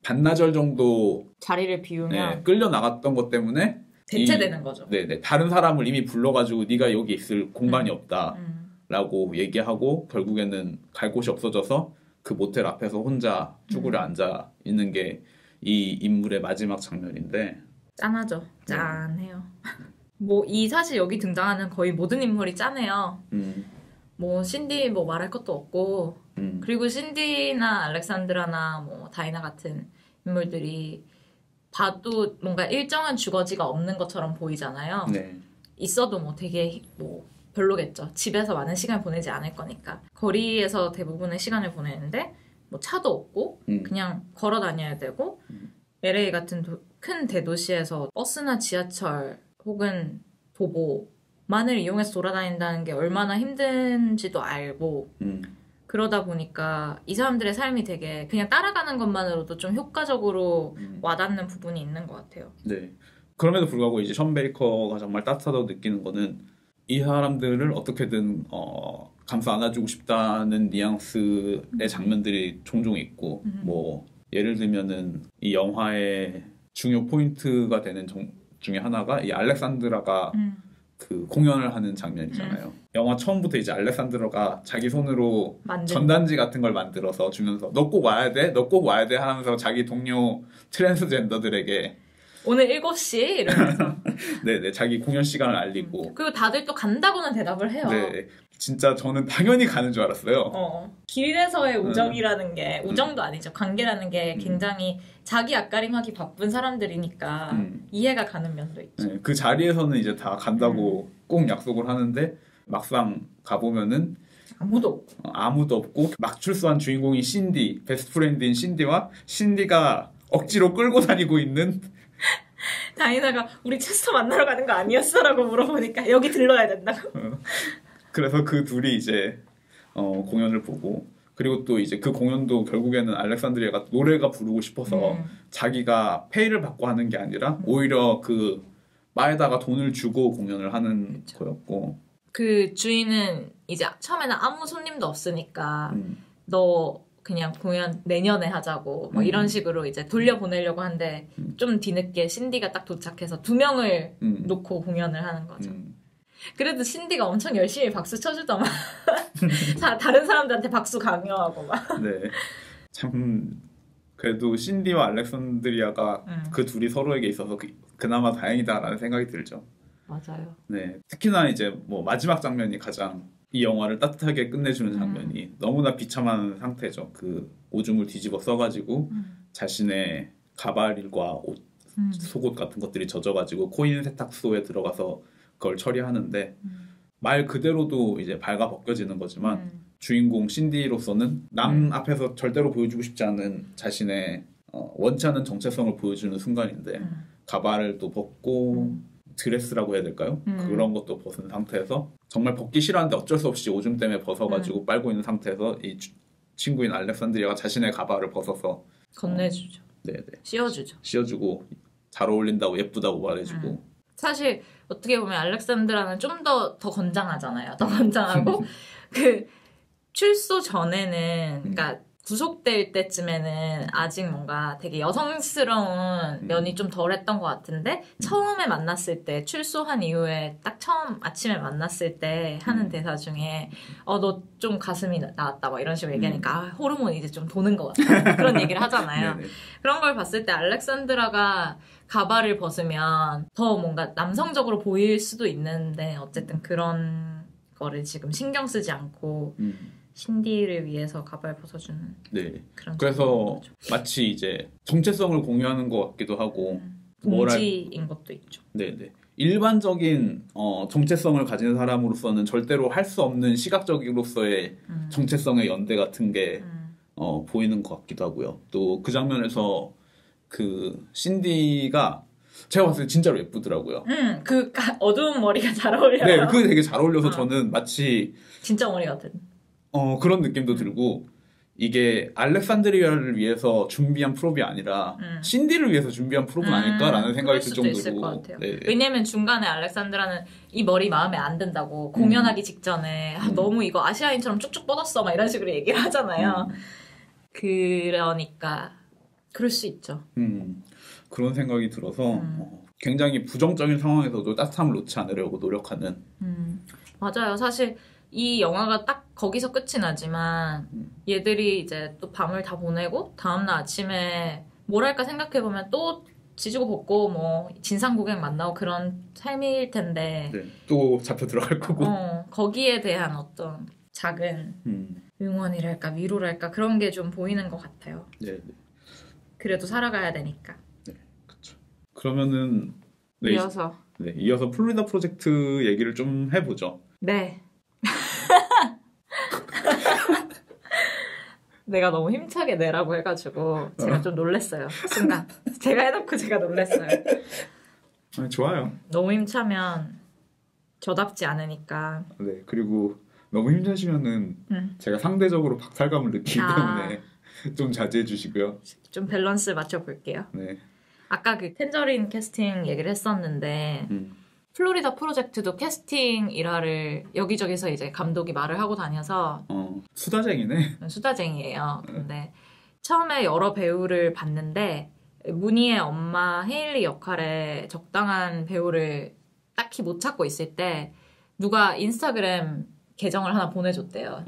반나절 정도 자리를 비우면 끌려 나갔던 것 때문에 대체되는 거죠. 네네. 다른 사람을 이미 불러가지고 네가 여기 있을 공간이 없다라고 얘기하고 결국에는 갈 곳이 없어져서 그 모텔 앞에서 혼자 쭈그려 앉아 있는 게 이 인물의 마지막 장면인데 짠하죠. 짠해요. 뭐 이 사실 여기 등장하는 거의 모든 인물이 짠해요. 뭐 신디 뭐 말할 것도 없고 그리고 신디나 알렉산드라나 뭐 다이나 같은 인물들이 봐도 뭔가 일정한 주거지가 없는 것처럼 보이잖아요. 네. 있어도 뭐 되게 뭐 별로겠죠. 집에서 많은 시간을 보내지 않을 거니까. 거리에서 대부분의 시간을 보내는데 뭐 차도 없고 그냥 걸어 다녀야 되고 LA 같은 큰 대도시에서 버스나 지하철 혹은 도보만을 이용해서 돌아다닌다는 게 얼마나 힘든지도 알고 그러다 보니까 이 사람들의 삶이 되게 그냥 따라가는 것만으로도 좀 효과적으로 와닿는 부분이 있는 것 같아요. 네. 그럼에도 불구하고 이제 션 베이커가 정말 따뜻하다고 느끼는 거는 이 사람들을 어떻게든 감싸 안아주고 싶다는 뉘앙스의 장면들이 종종 있고 뭐 예를 들면은 이 영화의 중요 포인트가 되는 중에 하나가 이 알렉산드라가 그 공연을 하는 장면이잖아요. 영화 처음부터 이제 알렉산드라가 자기 손으로 전단지 같은 걸 만들어서 주면서 너 꼭 와야 돼? 너 꼭 와야 돼? 하면서 자기 동료 트랜스젠더들에게 오늘 7시 이러면서 네네 자기 공연 시간을 알리고 그리고 다들 또 간다고는 대답을 해요. 네 진짜 저는 당연히 가는 줄 알았어요. 길에서의 우정이라는 게 우정도 아니죠. 관계라는 게 굉장히 자기 앞가림하기 바쁜 사람들이니까 이해가 가는 면도 있죠. 네, 그 자리에서는 이제 다 간다고 꼭 약속을 하는데 막상 가보면은 아무도 없고 막 출소한 주인공인 신디, 베스트 프렌드인 신디와 신디가 억지로 끌고 다니고 있는 다이나가 우리 체스터 만나러 가는 거 아니었어? 라고 물어보니까 여기 들러야 된다고. 그래서 그 둘이 이제 공연을 보고 그리고 또 이제 그 공연도 결국에는 알렉산드리아가 노래가 부르고 싶어서 자기가 페이를 받고 하는 게 아니라 오히려 그 바에다가 돈을 주고 공연을 하는 거였고 그 주인은 이제 처음에는 아무 손님도 없으니까 너 그냥 공연 내년에 하자고 뭐 이런 식으로 이제 돌려보내려고 하는데 좀 뒤늦게 신디가 딱 도착해서 2명을 놓고 공연을 하는 거죠. 그래도 신디가 엄청 열심히 박수 쳐주더만. 다른 사람들한테 박수 강요하고 막. 네. 참 그래도 신디와 알렉산드리아가 그 둘이 서로에게 있어서 그나마 다행이다라는 생각이 들죠. 맞아요. 네. 특히나 이제 뭐 마지막 장면이 가장 이 영화를 따뜻하게 끝내주는 장면이 너무나 비참한 상태죠. 그 오줌을 뒤집어 써가지고 자신의 가발과 옷, 속옷 같은 것들이 젖어가지고 코인 세탁소에 들어가서 그걸 처리하는데 말 그대로도 이제 발가 벗겨지는 거지만 주인공 신디로서는 남 앞에서 절대로 보여주고 싶지 않은 자신의 원치 않은 정체성을 보여주는 순간인데 가발을 또 벗고 드레스라고 해야 될까요? 그런 것도 벗은 상태에서 정말 벗기 싫어하는데 어쩔 수 없이 오줌 때문에 벗어가지고 빨고 있는 상태에서 이 친구인 알렉산드리아가 자신의 가발을 벗어서 건네주죠. 네네. 씌워주고 잘 어울린다고 예쁘다고 말해주고 사실 어떻게 보면 알렉산드라는 좀 더 건장하잖아요. 더 건장하고 그 출소 전에는 그러니까 구속될 때쯤에는 아직 뭔가 되게 여성스러운 면이 좀 덜했던 것 같은데 처음에 만났을 때 출소한 이후에 딱 처음 아침에 만났을 때 하는 대사 중에 너 좀 가슴이 나왔다 막 이런 식으로 얘기하니까 호르몬이 이제 좀 도는 것 같다 그런 얘기를 하잖아요. 그런 걸 봤을 때 알렉산드라가 가발을 벗으면 더 뭔가 남성적으로 보일 수도 있는데 어쨌든 그런 거를 지금 신경 쓰지 않고 신디를 위해서 가발 벗어주는 그런 그래서 마치 이제 정체성을 공유하는 것 같기도 하고 동지인 것도 있죠. 네네. 일반적인 정체성을 가진 사람으로서는 절대로 할 수 없는 시각적으로서의 정체성의 연대 같은 게 보이는 것 같기도 하고요. 또 그 장면에서 그 신디가 제가 봤을 때 진짜로 예쁘더라고요. 그 어두운 머리가 잘 어울려요. 네, 그게 되게 잘 어울려서 저는 마치 진짜 머리 같은 그런 느낌도 들고 이게 알렉산드리아를 위해서 준비한 프롭이 아니라 신디를 위해서 준비한 프롭은 아닐까라는 생각이 들 정도로 있을 것 같아요. 왜냐면 중간에 알렉산드라는 이 머리 마음에 안 든다고 공연하기 직전에 너무 이거 아시아인처럼 쭉쭉 뻗었어 막 이런 식으로 얘기를 하잖아요. 그러니까 그럴 수 있죠. 그런 생각이 들어서 굉장히 부정적인 상황에서도 따뜻함을 놓지 않으려고 노력하는 맞아요. 사실 이 영화가 딱 거기서 끝이 나지만 얘들이 이제 또 밤을 다 보내고 다음날 아침에 뭘 할까 생각해보면 또 지지고 볶고 뭐 진상 고객 만나고 그런 삶일 텐데 또 잡혀 들어갈 거고 거기에 대한 어떤 작은 응원이랄까 위로랄까 그런 게 좀 보이는 것 같아요. 그래도 살아가야 되니까. 네, 그렇죠. 그러면은 이어서 플로리다 프로젝트 얘기를 좀 해보죠. 네. 내가 너무 힘차게 내라고 해가지고 제가 좀 놀랬어요. 순간 제가 해놓고 제가 놀랬어요. 좋아요. 너무 힘차면 저답지 않으니까. 네, 그리고 너무 힘드시면은 제가 상대적으로 박탈감을 느끼기 때문에 좀 자제해 주시고요. 좀 밸런스 맞춰볼게요. 네. 아까 그 텐저린 캐스팅 얘기를 했었는데 플로리다 프로젝트도 캐스팅 일화를 여기저기서 이제 감독이 말을 하고 다녀서 수다쟁이네. 수다쟁이에요. 근데 처음에 여러 배우를 봤는데 무니의 엄마 헤일리 역할에 적당한 배우를 딱히 못 찾고 있을 때 누가 인스타그램 계정을 하나 보내줬대요.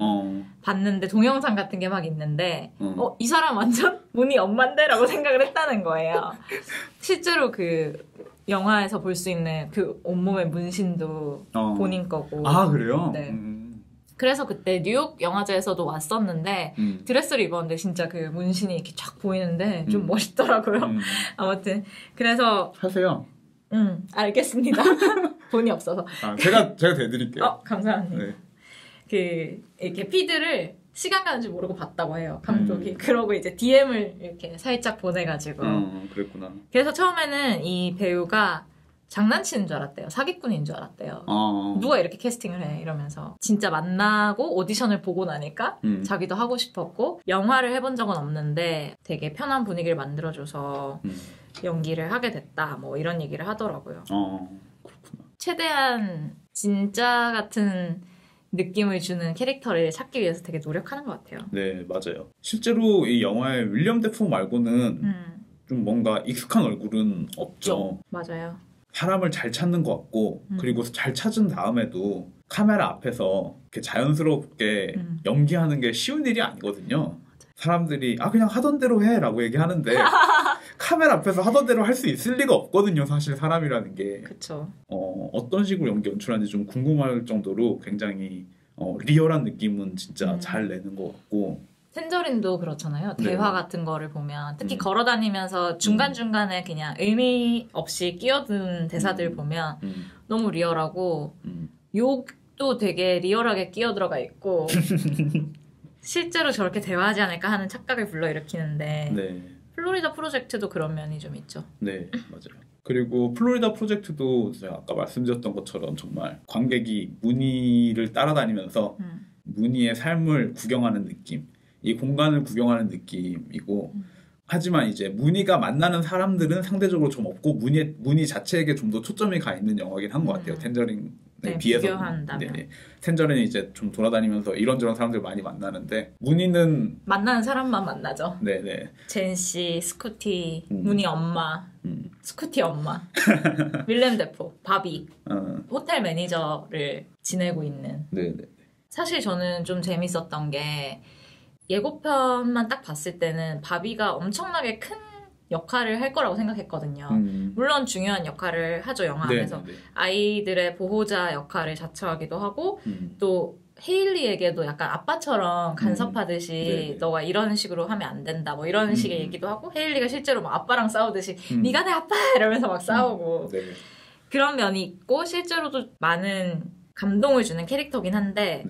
봤는데 동영상 같은 게 막 있는데 이 사람 완전 무니 엄마인데? 라고 생각을 했다는 거예요. 실제로 그 영화에서 볼 수 있는 그 온몸의 문신도 본인 거고. 아 그래요? 네. 그래서 그때 뉴욕 영화제에서도 왔었는데 드레스를 입었는데 진짜 그 문신이 이렇게 쫙 보이는데 좀 멋있더라고요. 아무튼 그래서 하세요. 알겠습니다. 돈이 없어서. 제가 대드릴게요. 감사합니다. 네. 이렇게 피드를 시간 가는 줄 모르고 봤다고 해요, 감독이. 그러고 이제 DM을 이렇게 살짝 보내가지고. 그랬구나. 그래서 처음에는 이 배우가 장난치는 줄 알았대요. 사기꾼인 줄 알았대요. 누가 이렇게 캐스팅을 해 이러면서. 진짜 만나고 오디션을 보고 나니까 자기도 하고 싶었고, 영화를 해본 적은 없는데 되게 편한 분위기를 만들어줘서 연기를 하게 됐다, 뭐 이런 얘기를 하더라고요. 그렇구나. 최대한 진짜 같은 느낌을 주는 캐릭터를 찾기 위해서 되게 노력하는 것 같아요. 네, 맞아요. 실제로 이 영화에 윌리엄 데포 말고는 좀 뭔가 익숙한 얼굴은 없죠. 맞아요. 사람을 잘 찾는 것 같고, 그리고 잘 찾은 다음에도 카메라 앞에서 이렇게 자연스럽게 연기하는 게 쉬운 일이 아니거든요. 사람들이 그냥 하던 대로 해 라고 얘기하는데 카메라 앞에서 하던 대로 할 수 있을 리가 없거든요, 사실 사람이라는 게. 그쵸. 어떤 식으로 연출하는지 좀 궁금할 정도로 굉장히 리얼한 느낌은 진짜 잘 내는 것 같고. 텐저린도 그렇잖아요. 대화 같은 거를 보면 특히 걸어다니면서 중간중간에 그냥 의미 없이 끼어든 대사들 보면 너무 리얼하고 욕도 되게 리얼하게 끼어들어가 있고 실제로 저렇게 대화하지 않을까 하는 착각을 불러일으키는데 네. 플로리다 프로젝트도 그런 면이 좀 있죠. 네, 맞아요. 그리고 플로리다 프로젝트도 제가 아까 말씀드렸던 것처럼 정말 관객이 무늬를 따라다니면서 무늬의 삶을 구경하는 느낌, 이 공간을 구경하는 느낌이고, 하지만 이제 무늬가 만나는 사람들은 상대적으로 좀 없고 무늬 자체에게 좀 더 초점이 가 있는 영화긴 한 것 같아요. 텐저린에 비해서. 비교한다면. 네. 텐저린이 이제 좀 돌아다니면서 이런저런 사람들 많이 만나는데 무늬는 만나는 사람만 만나죠. 네네. 젠 씨, 스쿠티, 무늬 엄마, 스쿠티 엄마, 윌렘 데포, 바비, 호텔 매니저를 지내고 있는. 네네. 사실 저는 좀 재밌었던 게 예고편만 딱 봤을 때는 바비가 엄청나게 큰 역할을 할 거라고 생각했거든요. 물론 중요한 역할을 하죠, 영화 안에서. 아이들의 보호자 역할을 자처하기도 하고 또 헤일리에게도 약간 아빠처럼 간섭하듯이 너가 이런 식으로 하면 안 된다 뭐 이런 식의 얘기도 하고, 헤일리가 실제로 막 아빠랑 싸우듯이 네가 내 아빠 이러면서 막 싸우고 그런 면이 있고, 실제로도 많은 감동을 주는 캐릭터긴 한데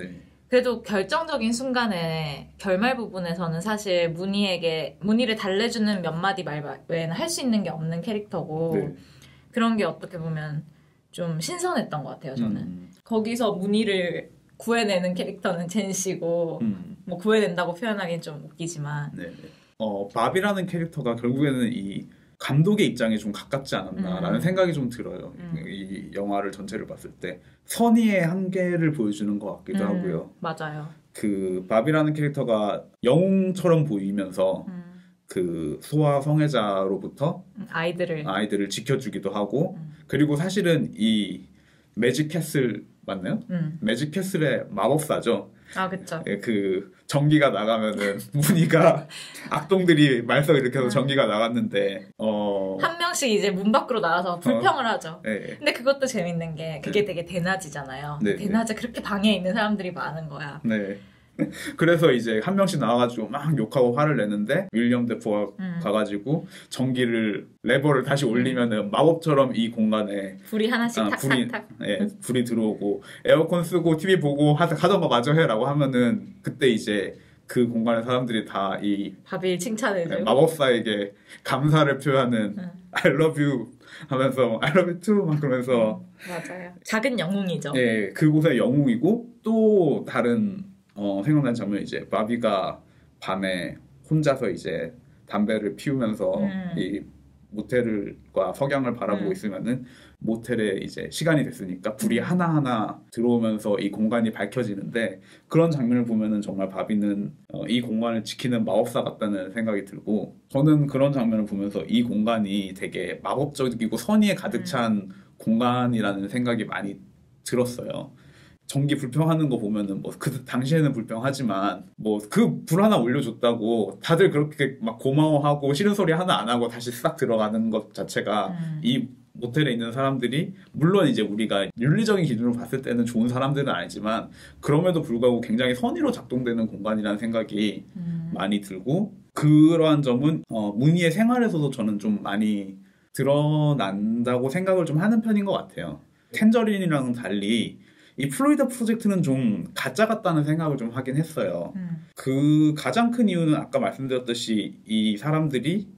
그래도 결정적인 순간에 결말 부분에서는 사실 무늬를 달래주는 몇 마디 말 외에는 할 수 있는 게 없는 캐릭터고 그런 게 어떻게 보면 좀 신선했던 것 같아요, 저는. 거기서 무늬를 구해내는 캐릭터는 젠 씨고 뭐 구해낸다고 표현하기는 좀 웃기지만 바비라는 캐릭터가 결국에는 이 감독의 입장에 좀 가깝지 않았나라는 생각이 좀 들어요. 이 영화를 전체를 봤을 때 선의의 한계를 보여주는 것 같기도 하고요. 맞아요. 그 바비라는 캐릭터가 영웅처럼 보이면서 그 소아 성애자로부터 아이들을 지켜주기도 하고, 그리고 사실은 이 매직 캐슬 맞나요? 매직 캐슬의 마법사죠. 그쵸. 그 전기가 나가면은 무늬가 악동들이 말썽 일으켜서 전기가 나갔는데 한 명씩 이제 문 밖으로 나와서 불평을 하죠. 네. 근데 그것도 재밌는 게 그게 되게 대낮이잖아요. 대낮에 그렇게 방에 있는 사람들이 많은 거야. 네. 그래서 이제 한 명씩 나와가지고 막 욕하고 화를 내는데 윌리엄 데포가 가가지고 전기를 레버를 다시 올리면은 마법처럼 이 공간에 불이 하나씩 탁탁탁 불이 들어오고 에어컨 쓰고 TV 보고 하던 거 마저 해라고 하면은 그때 이제 그 공간의 사람들이 다 이 바비를 칭찬해줘. 마법사에게 감사를 표하는 I love you 하면서 I love you too 막 그러면서 맞아요. 작은 영웅이죠. 네, 그곳의 영웅이고, 또 다른 생각난 장면이 이제 바비가 밤에 혼자서 이제 담배를 피우면서 이 모텔과 석양을 바라보고 있으면은 모텔에 이제 시간이 됐으니까 불이 하나하나 들어오면서 이 공간이 밝혀지는데, 그런 장면을 보면은 정말 바비는 이 공간을 지키는 마법사 같다는 생각이 들고, 저는 그런 장면을 보면서 이 공간이 되게 마법적이고 선의에 가득 찬 공간이라는 생각이 많이 들었어요. 전기 불평하는 거 보면은 뭐 그 당시에는 불평하지만 뭐 그 불 하나 올려줬다고 다들 그렇게 막 고마워하고 싫은 소리 하나 안 하고 다시 싹 들어가는 것 자체가 이 모텔에 있는 사람들이, 물론 이제 우리가 윤리적인 기준으로 봤을 때는 좋은 사람들은 아니지만 그럼에도 불구하고 굉장히 선의로 작동되는 공간이라는 생각이 많이 들고, 그러한 점은 무늬의 생활에서도 저는 좀 많이 드러난다고 생각을 좀 하는 편인 것 같아요. 텐저린이랑은 달리 이 플로리다 프로젝트는 좀 가짜 같다는 생각을 좀 하긴 했어요. 그 가장 큰 이유는 아까 말씀드렸듯이 이 사람들이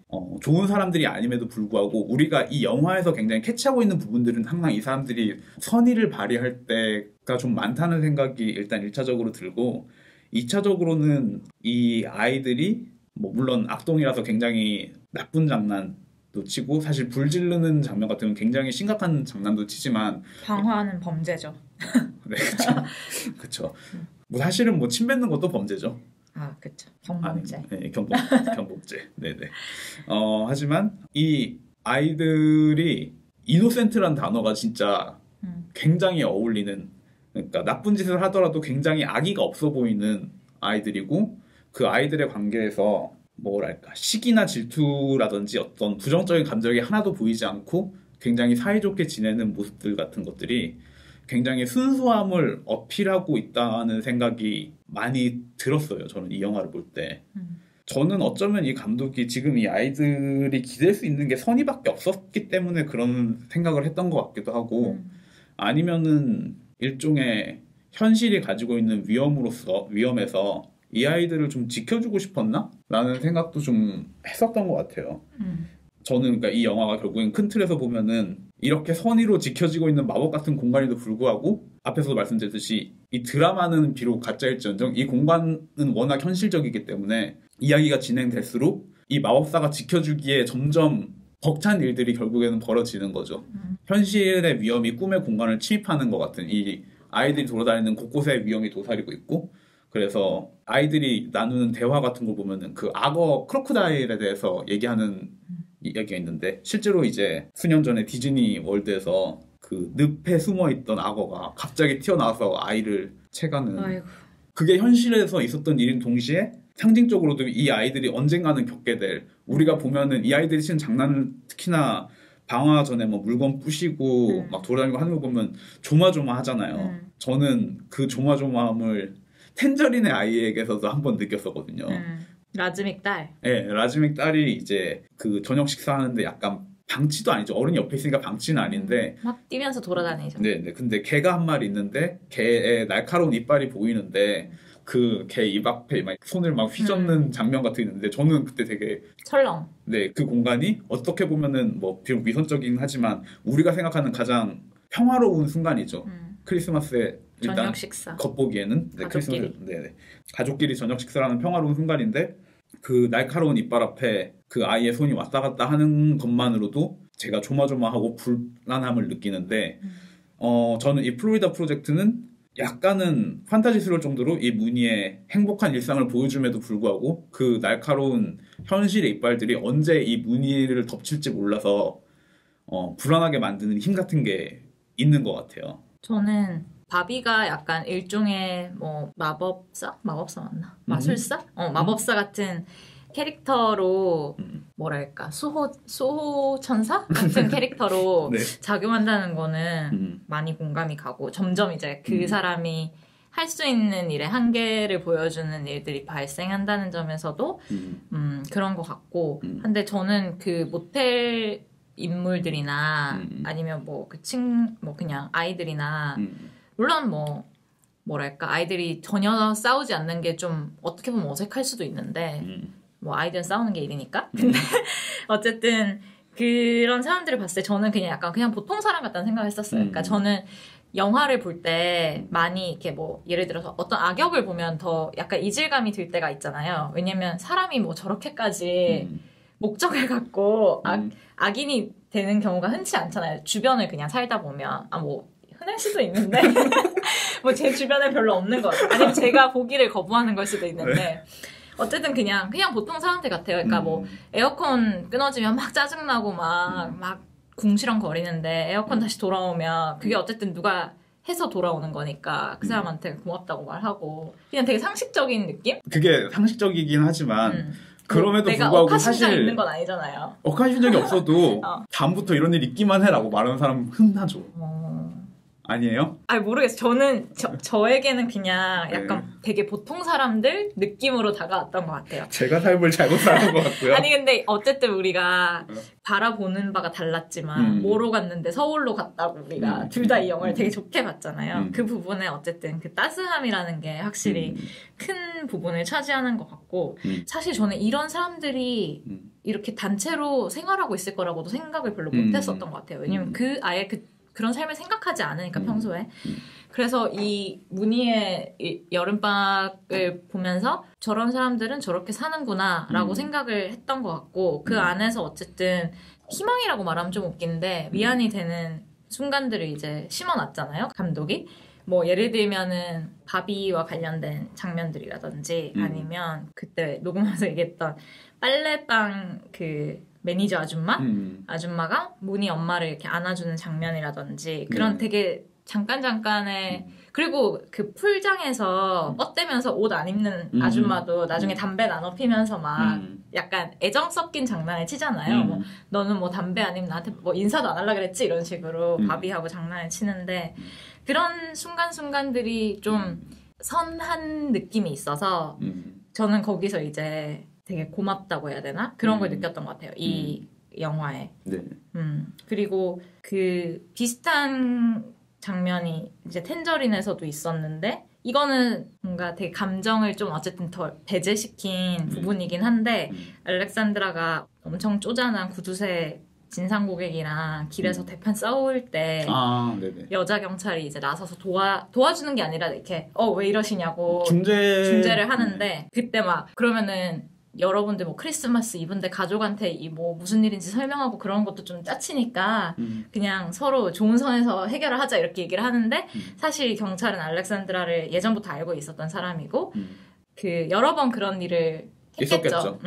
좋은 사람들이 아님에도 불구하고 우리가 이 영화에서 굉장히 캐치하고 있는 부분들은 항상 이 사람들이 선의를 발휘할 때가 좀 많다는 생각이 일단 1차적으로 들고 2차적으로는 이 아이들이 뭐 물론 악동이라서 굉장히 나쁜 장난도 치고 사실 불 지르는 장면 같은 건 굉장히 심각한 장난도 치지만 방화는 범죄죠. 네, 그렇죠. 뭐 사실은 뭐 침 뱉는 것도 범죄죠. 아, 그렇죠. 경범죄. 네, 경범죄. 네네. 하지만 이 아이들이 이노센트란 단어가 진짜 굉장히 어울리는, 그러니까 나쁜 짓을 하더라도 굉장히 악의가 없어 보이는 아이들이고 그 아이들의 관계에서 뭐랄까 시기나 질투라든지 어떤 부정적인 감정이 하나도 보이지 않고 굉장히 사이좋게 지내는 모습들 같은 것들이 굉장히 순수함을 어필하고 있다는 생각이 많이 들었어요. 저는 이 영화를 볼 때. 저는 어쩌면 이 감독이 지금 이 아이들이 기댈 수 있는 게 선의밖에 없었기 때문에 그런 생각을 했던 것 같기도 하고 아니면은 일종의 현실이 가지고 있는 위험에서 이 아이들을 좀 지켜주고 싶었나? 라는 생각도 좀 했었던 것 같아요. 저는 그러니까 이 영화가 결국엔 큰 틀에서 보면은 이렇게 선의로 지켜지고 있는 마법 같은 공간에도 불구하고 앞에서도 말씀드렸듯이 이 드라마는 비록 가짜일지언정 이 공간은 워낙 현실적이기 때문에 이야기가 진행될수록 이 마법사가 지켜주기에 점점 벅찬 일들이 결국에는 벌어지는 거죠. 현실의 위험이 꿈의 공간을 침입하는 것 같은 이 아이들이 돌아다니는 곳곳에 위험이 도사리고 있고 그래서 아이들이 나누는 대화 같은 걸 보면은 그 악어 크로코다일에 대해서 얘기하는 이야기가 있는데 실제로 이제 수년 전에 디즈니 월드에서 그 늪에 숨어있던 악어가 갑자기 튀어나와서 아이를 채가는 아이고. 그게 현실에서 있었던 일인 동시에 상징적으로도 이 아이들이 언젠가는 겪게 될 우리가 보면은 이 아이들이 치는 장난을 특히나 방화 전에 뭐 물건 부시고 막 돌아다니고 하는 거 보면 조마조마하잖아요. 저는 그 조마조마함을 텐저린의 아이에게서도 한번 느꼈었거든요. 라즈믹 딸. 네, 라즈믹 딸이 이제 그 저녁 식사하는데 약간 방치도 아니죠. 어른이 옆에 있으니까 방치는 아닌데 막 뛰면서 돌아다니죠. 네. 근데 개가 한 마리 있는데 개의 날카로운 이빨이 보이는데 그 개 입 앞에 막 손을 막 휘젓는 장면 같은 게 있는데 저는 그때 되게 철렁. 네, 그 공간이 어떻게 보면은 뭐 비록 위선적이긴 하지만 우리가 생각하는 가장 평화로운 순간이죠. 크리스마스에 일단 저녁 식사. 겉보기에는 네, 가족끼리. 네. 가족끼리 저녁 식사라는 평화로운 순간인데 그 날카로운 이빨 앞에 그 아이의 손이 왔다 갔다 하는 것만으로도 제가 조마조마하고 불안함을 느끼는데 저는 이 플로리다 프로젝트는 약간은 판타지스러울 정도로 이 무늬의 행복한 일상을 보여줌에도 불구하고 그 날카로운 현실의 이빨들이 언제 이 무늬를 덮칠지 몰라서 불안하게 만드는 힘 같은 게 있는 것 같아요. 저는 바비가 약간 일종의 뭐 마법사 맞나? 마술사? 마법사 같은 캐릭터로 뭐랄까 수호 천사 같은 캐릭터로 네. 작용한다는 거는 많이 공감이 가고 점점 이제 그 사람이 할 수 있는 일의 한계를 보여주는 일들이 발생한다는 점에서도 그런 것 같고 근데 저는 그 모텔 인물들이나 아니면 뭐 그냥 아이들이나 물론 뭐랄까 아이들이 전혀 싸우지 않는 게 좀 어떻게 보면 어색할 수도 있는데 뭐 아이들은 싸우는 게 일이니까 근데 어쨌든 그런 사람들을 봤을 때 저는 그냥 보통 사람 같다는 생각을 했었어요. 그러니까 저는 영화를 볼 때 많이 이렇게 뭐 예를 들어서 어떤 악역을 보면 더 약간 이질감이 들 때가 있잖아요. 왜냐면 사람이 뭐 저렇게까지 목적을 갖고 악인이 되는 경우가 흔치 않잖아요. 주변을 그냥 살다 보면 뭐 흔할 수도 있는데 뭐 제 주변에 별로 없는 것 같아요. 아니면 제가 보기를 거부하는 걸 수도 있는데 어쨌든 그냥 보통 사람들 같아요. 그러니까 뭐 에어컨 끊어지면 막 짜증나고 막 궁시렁 거리는데 에어컨 다시 돌아오면 그게 어쨌든 누가 해서 돌아오는 거니까 그 사람한테 고맙다고 말하고 그냥 되게 상식적인 느낌? 그게 상식적이긴 하지만 그럼에도 내가 불구하고 억하심장 사실 있는 건 아니잖아요. 억하심장이 없어도 다음부터 이런 일 있기만 해라고 말하는 사람 흔하죠. 아니에요? 아니 모르겠어요. 저는 저에게는 그냥 약간 네. 되게 보통 사람들 느낌으로 다가왔던 것 같아요. 제가 삶을 잘못 살은 것 같고요. 아니 근데 어쨌든 우리가 바라보는 바가 달랐지만 뭐로 갔는데 서울로 갔다고 우리가 둘 다 이 영화를 되게 좋게 봤잖아요. 그 부분에 어쨌든 그 따스함이라는 게 확실히 큰 부분을 차지하는 것 같고 사실 저는 이런 사람들이 이렇게 단체로 생활하고 있을 거라고도 생각을 별로 못했었던 것 같아요. 왜냐면 아예 그런 삶을 생각하지 않으니까 평소에. 그래서 이 무늬의 여름방학을 보면서 저런 사람들은 저렇게 사는구나 라고 생각을 했던 것 같고 그 안에서 어쨌든 희망이라고 말하면 좀 웃긴데 위안이 되는 순간들을 이제 심어놨잖아요, 감독이. 뭐 예를 들면은 바비와 관련된 장면들이라든지 아니면 그때 녹음하면서 얘기했던 빨래방 그 매니저 아줌마가 무늬 엄마를 이렇게 안아주는 장면이라든지 그런 되게 잠깐의 그리고 그 풀장에서 뻗대면서 옷 안 입는 아줌마도 나중에 담배 나눠 피면서 막 약간 애정 섞인 장난을 치잖아요. 뭐 너는 뭐 담배 안 입는 나한테 뭐 인사도 안 하려고 그랬지 이런 식으로 바비하고 장난을 치는데 그런 순간순간들이 좀 선한 느낌이 있어서 저는 거기서 이제 되게 고맙다고 해야 되나? 그런 걸 느꼈던 것 같아요. 이 영화에. 네. 그리고 그 비슷한 장면이 이제 텐저린에서도 있었는데 이거는 뭔가 되게 감정을 좀 어쨌든 더 배제시킨 부분이긴 한데 알렉산드라가 엄청 쪼잔한 구두쇠 진상 고객이랑 길에서 대판 싸울 때 여자 경찰이 이제 나서서 도와주는 게 아니라 이렇게 왜 이러시냐고 중재를 하는데 그때 막 그러면은 여러분들 뭐 크리스마스 이브인데 가족한테 이 뭐 무슨 일인지 설명하고 그런 것도 좀 짜치니까 그냥 서로 좋은 선에서 해결을 하자 이렇게 얘기를 하는데 사실 경찰은 알렉산드라를 예전부터 알고 있었던 사람이고 그 여러 번 그런 일을 했겠죠.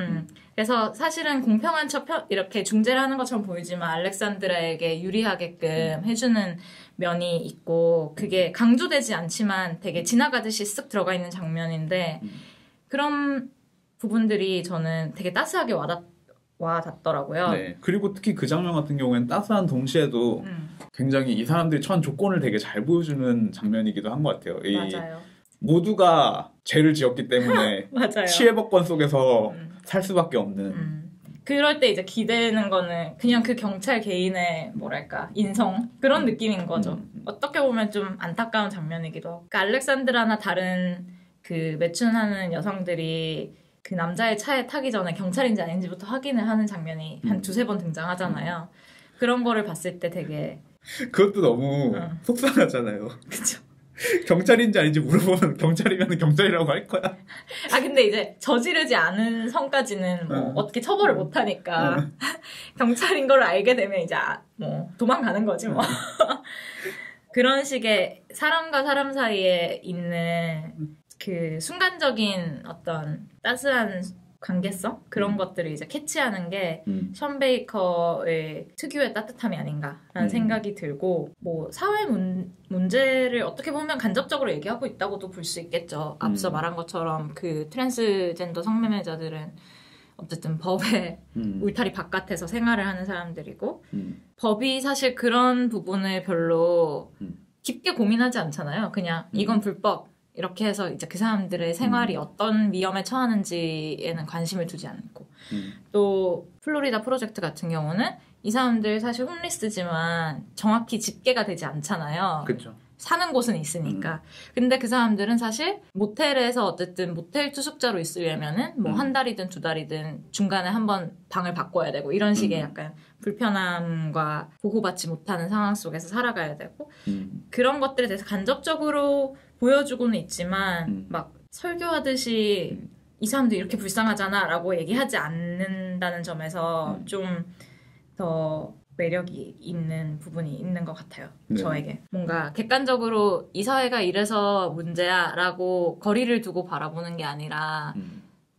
그래서 사실은 공평한 이렇게 중재를 하는 것처럼 보이지만 알렉산드라에게 유리하게끔 해주는 면이 있고 그게 강조되지 않지만 되게 지나가듯이 쓱 들어가 있는 장면인데 그런 부분들이 저는 되게 따스하게 와닿더라고요. 네. 그리고 특히 그 장면 같은 경우에는 따스한 동시에도 굉장히 이 사람들이 처한 조건을 되게 잘 보여주는 장면이기도 한 것 같아요. 맞아요. 모두가 죄를 지었기 때문에 맞아요. 치해법권 속에서 살 수밖에 없는. 그럴 때 이제 기대는 거는 그냥 그 경찰 개인의 뭐랄까 인성 그런 느낌인 거죠. 어떻게 보면 좀 안타까운 장면이기도 하고. 그러니까 알렉산드라나 다른 그 매춘하는 여성들이 그 남자의 차에 타기 전에 경찰인지 아닌지부터 확인을 하는 장면이 한 두세 번 등장하잖아요. 그런 거를 봤을 때 되게 그것도 너무 속상하잖아요. 그쵸. 경찰인지 아닌지 물어보면 경찰이면 경찰이라고 할 거야. 근데 이제 저지르지 않은 선까지는 뭐 어떻게 처벌을 못 하니까 경찰인 걸 알게 되면 이제 뭐 도망가는 거지 뭐. 그런 식의 사람과 사람 사이에 있는 그 순간적인 어떤 따스한 관계성? 그런 것들을 이제 캐치하는 게 션 베이커의 특유의 따뜻함이 아닌가라는 생각이 들고 뭐 사회 문제를 어떻게 보면 간접적으로 얘기하고 있다고도 볼 수 있겠죠. 앞서 말한 것처럼 그 트랜스젠더 성매매자들은 어쨌든 법의 울타리 바깥에서 생활을 하는 사람들이고 법이 사실 그런 부분을 별로 깊게 고민하지 않잖아요. 그냥 이건 불법 이렇게 해서 이제 그 사람들의 생활이 어떤 위험에 처하는지에는 관심을 두지 않고 또 플로리다 프로젝트 같은 경우는 이 사람들 사실 홈리스지만 정확히 집계가 되지 않잖아요. 그렇죠. 사는 곳은 있으니까. 근데 그 사람들은 사실 모텔에서 어쨌든 모텔 투숙자로 있으려면은 뭐 한 달이든 두 달이든 중간에 한번 방을 바꿔야 되고 이런 식의 약간 불편함과 보호받지 못하는 상황 속에서 살아가야 되고 그런 것들에 대해서 간접적으로 보여주고는 있지만 막 설교하듯이 이 사람들 이렇게 불쌍하잖아 라고 얘기하지 않는다는 점에서 좀 더 매력이 있는 부분이 있는 것 같아요. 네. 저에게. 뭔가 객관적으로 이 사회가 이래서 문제야 라고 거리를 두고 바라보는 게 아니라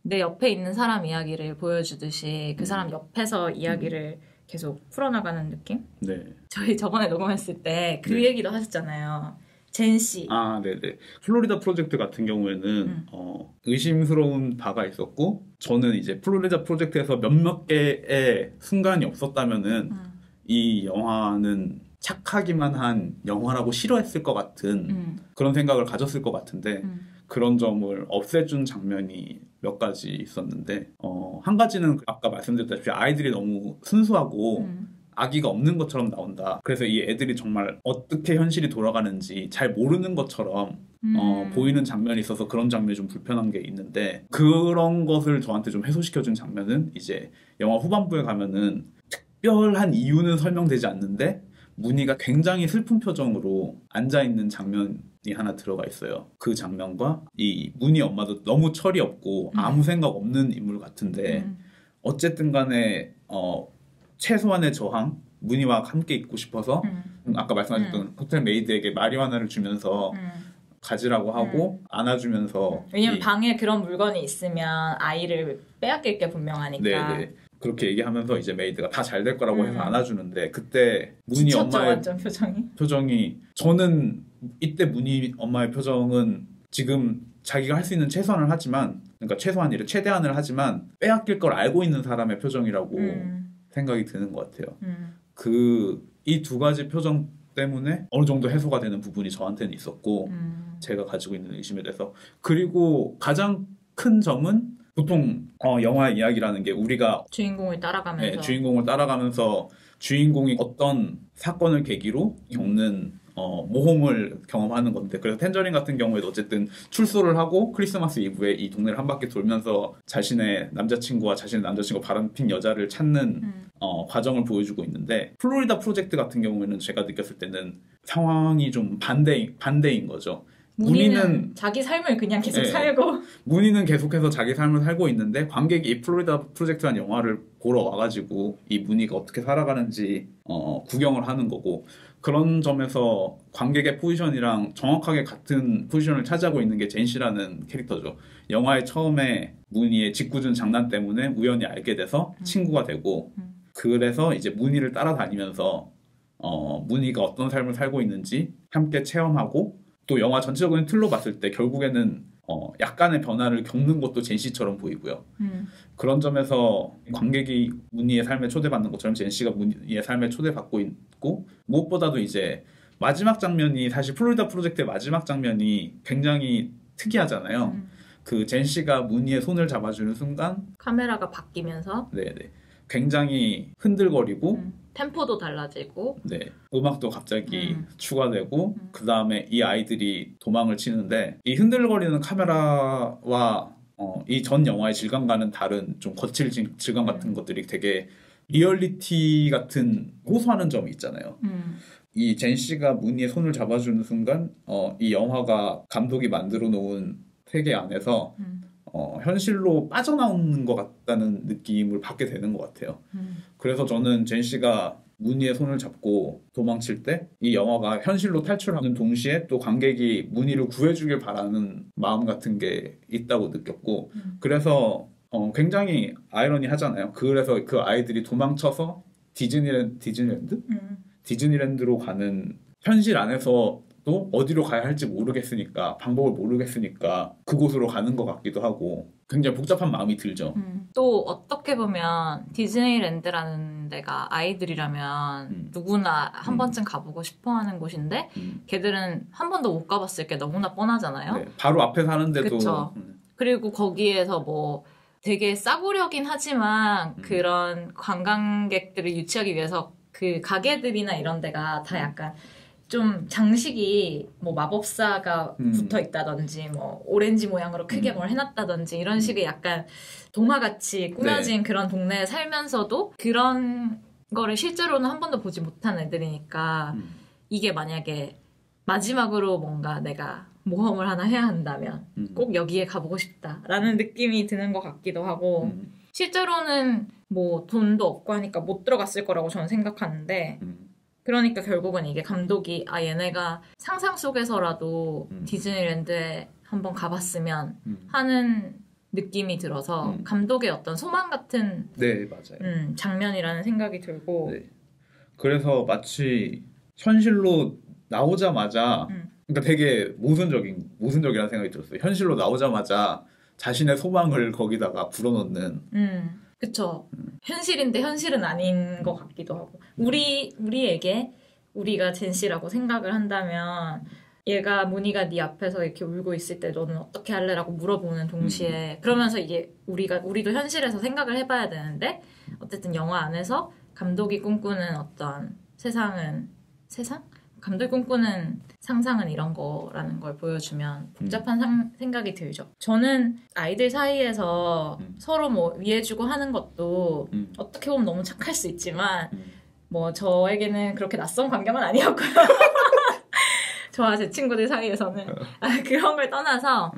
내 옆에 있는 사람 이야기를 보여주듯이 그 사람 옆에서 이야기를 계속 풀어나가는 느낌? 네. 저희 저번에 녹음했을 때 그 네. 얘기도 하셨잖아요. 젠 씨. 네네. 플로리다 프로젝트 같은 경우에는 의심스러운 바가 있었고 저는 이제 플로리다 프로젝트에서 몇몇 개의 순간이 없었다면은 이 영화는 착하기만 한 영화라고 싫어했을 것 같은 그런 생각을 가졌을 것 같은데 그런 점을 없애준 장면이 몇 가지 있었는데 한 가지는 아까 말씀드렸다시피 아이들이 너무 순수하고 아기가 없는 것처럼 나온다. 그래서 이 애들이 정말 어떻게 현실이 돌아가는지 잘 모르는 것처럼 보이는 장면이 있어서 그런 장면이 좀 불편한 게 있는데 그런 것을 저한테 좀 해소시켜준 장면은 이제 영화 후반부에 가면은 특별한 이유는 설명되지 않는데 문희가 굉장히 슬픈 표정으로 앉아있는 장면이 하나 들어가 있어요. 그 장면과 이 문희 엄마도 너무 철이 없고 아무 생각 없는 인물 같은데 어쨌든 간에 최소한의 저항, 문희와 함께 있고 싶어서 아까 말씀하셨던 호텔 메이드에게 마리화나를 주면서 가지라고 하고 안아주면서 왜냐면 방에 그런 물건이 있으면 아이를 빼앗길 게 분명하니까. 네네. 그렇게 얘기하면서 이제 메이드가 다 잘 될 거라고 해서 안아주는데 그때 문희 지쳤죠, 엄마의 완전 표정이 저는 이때 문희 엄마의 표정은 지금 자기가 할 수 있는 최선을 하지만 그러니까 최소한이래 최대한을 하지만 빼앗길 걸 알고 있는 사람의 표정이라고 생각이 드는 것 같아요. 이 두 가지 표정 때문에 어느 정도 해소가 되는 부분이 저한테는 있었고 제가 가지고 있는 의심에 대해서 그리고 가장 큰 점은 보통 영화 이야기라는 게 우리가 주인공을 따라가면서 주인공을 따라가면서 주인공이 어떤 사건을 계기로 겪는 모험을 경험하는 건데 그래서 텐저린 같은 경우에도 어쨌든 출소를 하고 크리스마스 이브에 이 동네를 한 바퀴 돌면서 자신의 남자친구와 자신의 남자친구가 바람핀 여자를 찾는 과정을 보여주고 있는데 플로리다 프로젝트 같은 경우에는 제가 느꼈을 때는 상황이 좀 반대인 거죠. 문희는 자기 삶을 그냥 계속 살고 문희는 계속해서 자기 삶을 살고 있는데 관객이 이 플로리다 프로젝트라는 영화를 보러 와가지고 이 문희가 어떻게 살아가는지 구경을 하는 거고 그런 점에서 관객의 포지션이랑 정확하게 같은 포지션을 차지하고 있는 게 젠 씨라는 캐릭터죠. 영화의 처음에 문희의 짓궂은 장난 때문에 우연히 알게 돼서 친구가 되고 그래서 이제 문희를 따라다니면서 문희가 어떤 삶을 살고 있는지 함께 체험하고 또 영화 전체적인 틀로 봤을 때 결국에는 약간의 변화를 겪는 것도 젠 씨처럼 보이고요. 그런 점에서 관객이 문희의 삶에 초대받는 것처럼 젠 씨가 문희의 삶에 초대받고 있고 무엇보다도 이제 마지막 장면이 사실 플로리다 프로젝트의 마지막 장면이 굉장히 특이하잖아요. 그 젠 씨가 문희의 손을 잡아주는 순간 카메라가 바뀌면서 네네 굉장히 흔들거리고 템포도 달라지고 네 음악도 갑자기 추가되고 그 다음에 이 아이들이 도망을 치는데 이 흔들거리는 카메라와 이 전 영화의 질감과는 다른 좀 거칠 질감 같은 것들이 되게 리얼리티 같은 호소하는 점이 있잖아요. 이 젠 씨가 문희의 손을 잡아주는 순간 이 영화가 감독이 만들어 놓은 세계 안에서 현실로 빠져나오는 것 같다는 느낌을 받게 되는 것 같아요. 그래서 저는 젠 씨가 문희의 손을 잡고 도망칠 때 이 영화가 현실로 탈출하는 동시에 또 관객이 문희를 구해주길 바라는 마음 같은 게 있다고 느꼈고 그래서 굉장히 아이러니하잖아요. 그래서 그 아이들이 도망쳐서 디즈니랜드로 가는 현실 안에서 또 어디로 가야 할지 모르겠으니까 방법을 모르겠으니까 그곳으로 가는 것 같기도 하고 굉장히 복잡한 마음이 들죠. 또 어떻게 보면 디즈니랜드라는 데가 아이들이라면 누구나 한 번쯤 가보고 싶어하는 곳인데 걔들은 한 번도 못 가봤을 게 너무나 뻔하잖아요. 네, 바로 앞에 사는데도 그쵸. 그리고 거기에서 뭐 되게 싸구려긴 하지만 그런 관광객들을 유치하기 위해서 그 가게들이나 이런 데가 다 약간 좀 장식이 뭐 마법사가 붙어 있다든지 뭐 오렌지 모양으로 크게 뭘 해놨다든지 이런 식의 약간 동화같이 꾸며진 그런 동네에 살면서도 그런 거를 실제로는 한 번도 보지 못한 애들이니까 이게 만약에 마지막으로 뭔가 내가 모험을 하나 해야 한다면 꼭 여기에 가보고 싶다라는 느낌이 드는 것 같기도 하고 실제로는 뭐 돈도 없고 하니까 못 들어갔을 거라고 저는 생각하는데 그러니까 결국은 이게 감독이 얘네가 상상 속에서라도 디즈니랜드에 한번 가봤으면 하는 느낌이 들어서 감독의 어떤 소망 같은 네 맞아요. 장면이라는 생각이 들고 네. 그래서 마치 현실로 나오자마자 그러니까 되게 모순적이라는 생각이 들었어요. 현실로 나오자마자 자신의 소망을 거기다가 불어넣는 그쵸. 현실인데 현실은 아닌 것 같기도 하고 우리에게 우리가 젠씨라고 생각을 한다면 얘가 문희가 네 앞에서 이렇게 울고 있을 때 너는 어떻게 할래라고 물어보는 동시에 그러면서 이게 우리도 현실에서 생각을 해봐야 되는데 어쨌든 영화 안에서 감독이 꿈꾸는 어떤 세상? 감독이 꿈꾸는 상상은 이런 거라는 걸 보여주면 복잡한 생각이 들죠. 저는 아이들 사이에서 서로 뭐 위해주고 하는 것도 어떻게 보면 너무 착할 수 있지만 뭐 저에게는 그렇게 낯선 관계는 아니었고요. 저와 제 친구들 사이에서는 그런 걸 떠나서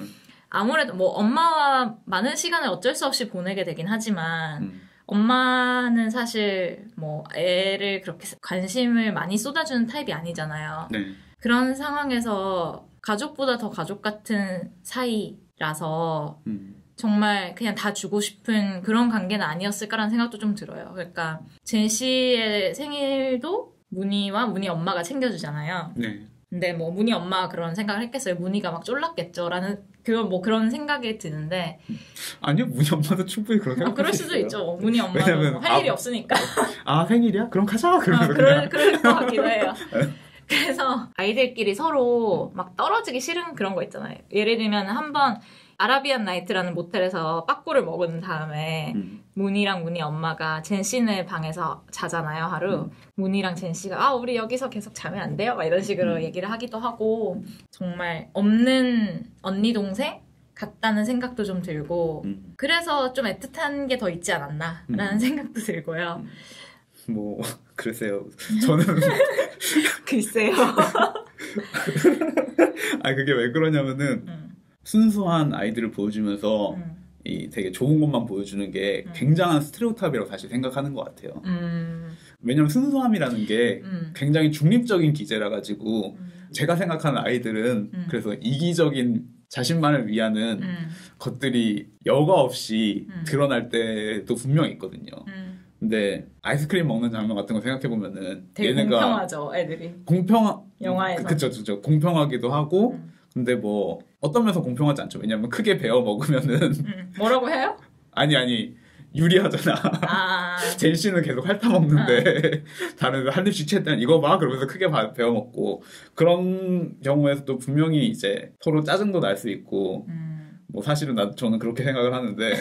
아무래도 뭐 엄마와 많은 시간을 어쩔 수 없이 보내게 되긴 하지만 엄마는 사실 뭐 애를 그렇게 관심을 많이 쏟아주는 타입이 아니잖아요. 네. 그런 상황에서 가족보다 더 가족 같은 사이라서 정말 그냥 다 주고 싶은 그런 관계는 아니었을까라는 생각도 좀 들어요. 그러니까 젠 씨의 생일도 문희와 문희 엄마가 챙겨주잖아요. 네. 근데 뭐 문희 엄마가 그런 생각을 했겠어요. 문희가 막 쫄랐겠죠라는 그런 생각이 드는데 아니요, 문희 엄마도 충분히 그런 생각. 그럴 수도 있죠. 문희 엄마는 뭐 할 일이 없으니까. 생일이야? 그럼 가자. 그럴 것 같기도 해요. 그래서 아이들끼리 서로 막 떨어지기 싫은 그런 거 있잖아요. 예를 들면 한번 아라비안 나이트라는 모텔에서 빠꾸를 먹은 다음에 문희랑 문희 엄마가 젠 씨네 방에서 자잖아요, 하루. 문희랑 젠 씨가 우리 여기서 계속 자면 안 돼요? 막 이런 식으로 얘기를 하기도 하고 정말 없는 언니 동생 같다는 생각도 좀 들고 그래서 좀 애틋한 게 더 있지 않았나라는 생각도 들고요. 뭐 글쎄요. 저는 글쎄요. 그게 왜 그러냐면은 순수한 아이들을 보여주면서 이 되게 좋은 것만 보여주는 게 굉장한 스테레오타입이라고 사실 생각하는 것 같아요. 왜냐면 순수함이라는 게 굉장히 중립적인 기제라 가지고 제가 생각하는 아이들은 그래서 이기적인 자신만을 위하는 것들이 여과 없이 드러날 때도 분명히 있거든요. 근데 아이스크림 먹는 장면 같은 거 생각해보면은 되게 얘네가 공평하죠, 애들이. 영화에서. 그쵸. 공평하기도 하고 근데 뭐 어떤 면에서 공평하지 않죠. 왜냐면 크게 베어 먹으면은 뭐라고 해요? 아니 유리하잖아. 젠 씨는 계속 핥아먹는데 다른 한 입씩 채했더니 이거 봐 그러면서 크게 베어 먹고 그런 경우에서도 분명히 이제 서로 짜증도 날 수 있고 뭐 사실은 저는 그렇게 생각을 하는데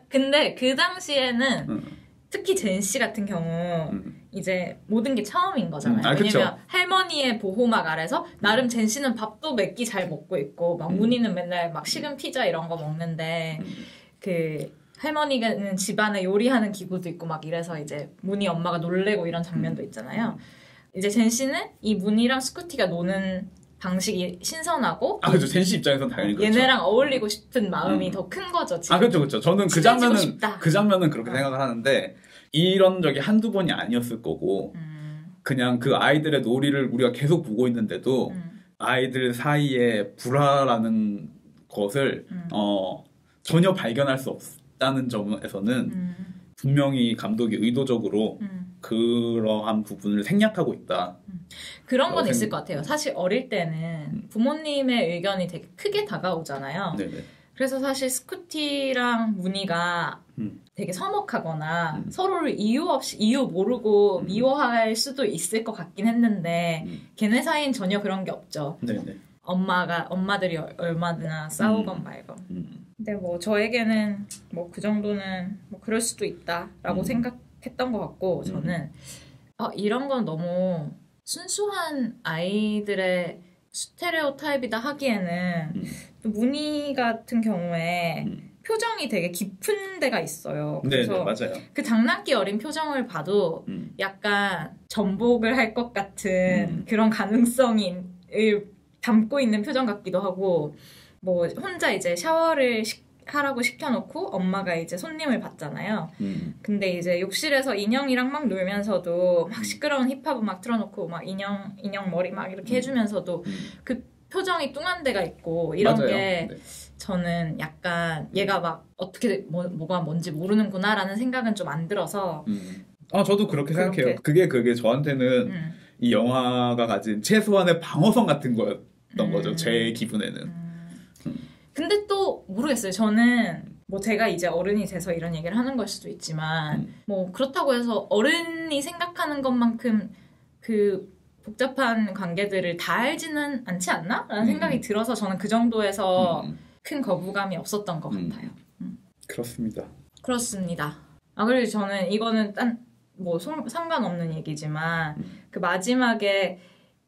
근데 그 당시에는 특히 젠 씨 같은 경우 이제 모든 게 처음인 거잖아요. 왜냐면 그쵸. 할머니의 보호막 아래서 나름 젠 씨는 밥도 몇 끼 잘 먹고 있고 막 문희는 맨날 막 식은 피자 이런 거 먹는데 그 할머니는 집안에 요리하는 기구도 있고 막 이래서 이제 문희 엄마가 놀래고 이런 장면도 있잖아요. 이제 젠 씨는 이 문희랑 스쿠티가 노는 방식이 신선하고 그렇죠. 젠 씨 입장에서는 당연히 그렇죠. 얘네랑 어울리고 싶은 마음이 더 큰 거죠. 지금. 그렇죠. 저는 그 장면은 그렇게 생각을 하는데 이런 적이 한두 번이 아니었을 거고 그냥 그 아이들의 놀이를 우리가 계속 보고 있는데도 아이들 사이에 불화라는 것을 전혀 발견할 수 없다는 점에서는 분명히 감독이 의도적으로 그러한 부분을 생략하고 있다. 그런 건 있을 것 같아요. 사실 어릴 때는 부모님의 의견이 되게 크게 다가오잖아요. 네네. 그래서 사실 스쿠티랑 문희가 되게 서먹하거나 서로를 이유 모르고 미워할 수도 있을 것 같긴 했는데 걔네 사이엔 전혀 그런 게 없죠. 네네. 엄마들이 얼마나 싸우건 말건. 근데 뭐 저에게는 뭐 그 정도는 뭐 그럴 수도 있다라고 생각했던 것 같고 저는 이런 건 너무 순수한 아이들의 스테레오타입이다 하기에는 또 문희 같은 경우에 표정이 되게 깊은 데가 있어요. 그래서 맞아요. 그 장난기 어린 표정을 봐도 약간 전복을 할 것 같은 그런 가능성을 담고 있는 표정 같기도 하고 뭐 혼자 이제 샤워를 하라고 시켜놓고 엄마가 이제 손님을 받잖아요. 근데 이제 욕실에서 인형이랑 막 놀면서도 막 시끄러운 힙합 음악 틀어놓고 막 인형 머리 막 이렇게 해주면서도 그 표정이 뚱한 데가 있고 이런 맞아요. 게 네. 저는 약간 얘가 막 어떻게 뭐가 뭔지 모르는구나라는 생각은 좀 안 들어서 저도 그렇게 생각해요. 그게 저한테는 이 영화가 가진 최소한의 방어성 같은 거였던 거죠. 제 기분에는. 근데 또 모르겠어요. 저는 뭐 제가 이제 어른이 돼서 이런 얘기를 하는 걸 수도 있지만 뭐 그렇다고 해서 어른이 생각하는 것만큼 그 복잡한 관계들을 다 알지는 않지 않나? 라는 생각이 들어서 저는 그 정도에서 큰 거부감이 없었던 것 같아요. 그렇습니다. 그렇습니다. 그리고 저는 이거는 뭐 상관없는 얘기지만 그 마지막에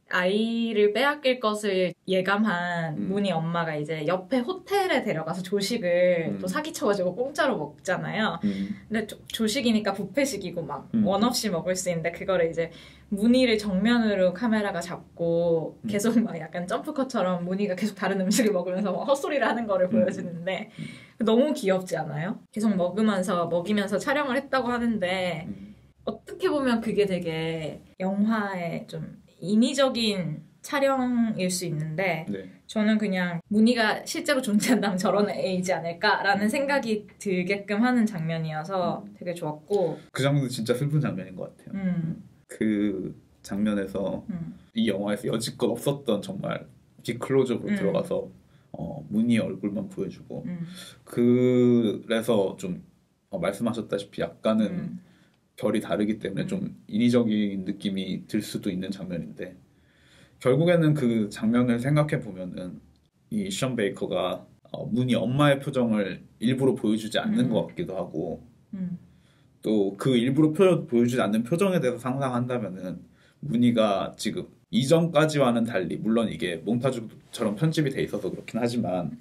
아이를 빼앗길 것을 예감한 문희 엄마가 이제 옆에 호텔에 데려가서 조식을 또 사기쳐가지고 공짜로 먹잖아요. 근데 조식이니까 뷔페식이고 막 원 없이 먹을 수 있는데 그거를 이제 문희를 정면으로 카메라가 잡고 계속 막 약간 점프컷처럼 문희가 계속 다른 음식을 먹으면서 막 헛소리를 하는 거를 보여주는데 너무 귀엽지 않아요? 계속 먹이면서 촬영을 했다고 하는데 어떻게 보면 그게 되게 영화의 좀 인위적인 촬영일 수 있는데 네. 저는 그냥 문희가 실제로 존재한다면 저런 애이지 않을까라는 생각이 들게끔 하는 장면이어서 되게 좋았고 그 장면도 진짜 슬픈 장면인 것 같아요. 그 장면에서 이 영화에서 여지껏 없었던 정말 빅클로즈업으로 들어가서 문희의 얼굴만 보여주고 그래서 좀 말씀하셨다시피 약간은 결이 다르기 때문에 좀 인위적인 느낌이 들 수도 있는 장면인데 결국에는 그 장면을 생각해 보면은 이 션 베이커가 문희 엄마의 표정을 일부러 보여주지 않는 것 같기도 하고 또 그 일부러 보여주지 않는 표정에 대해서 상상한다면은 문희가 지금 이전까지와는 달리 물론 이게 몽타주처럼 편집이 돼 있어서 그렇긴 하지만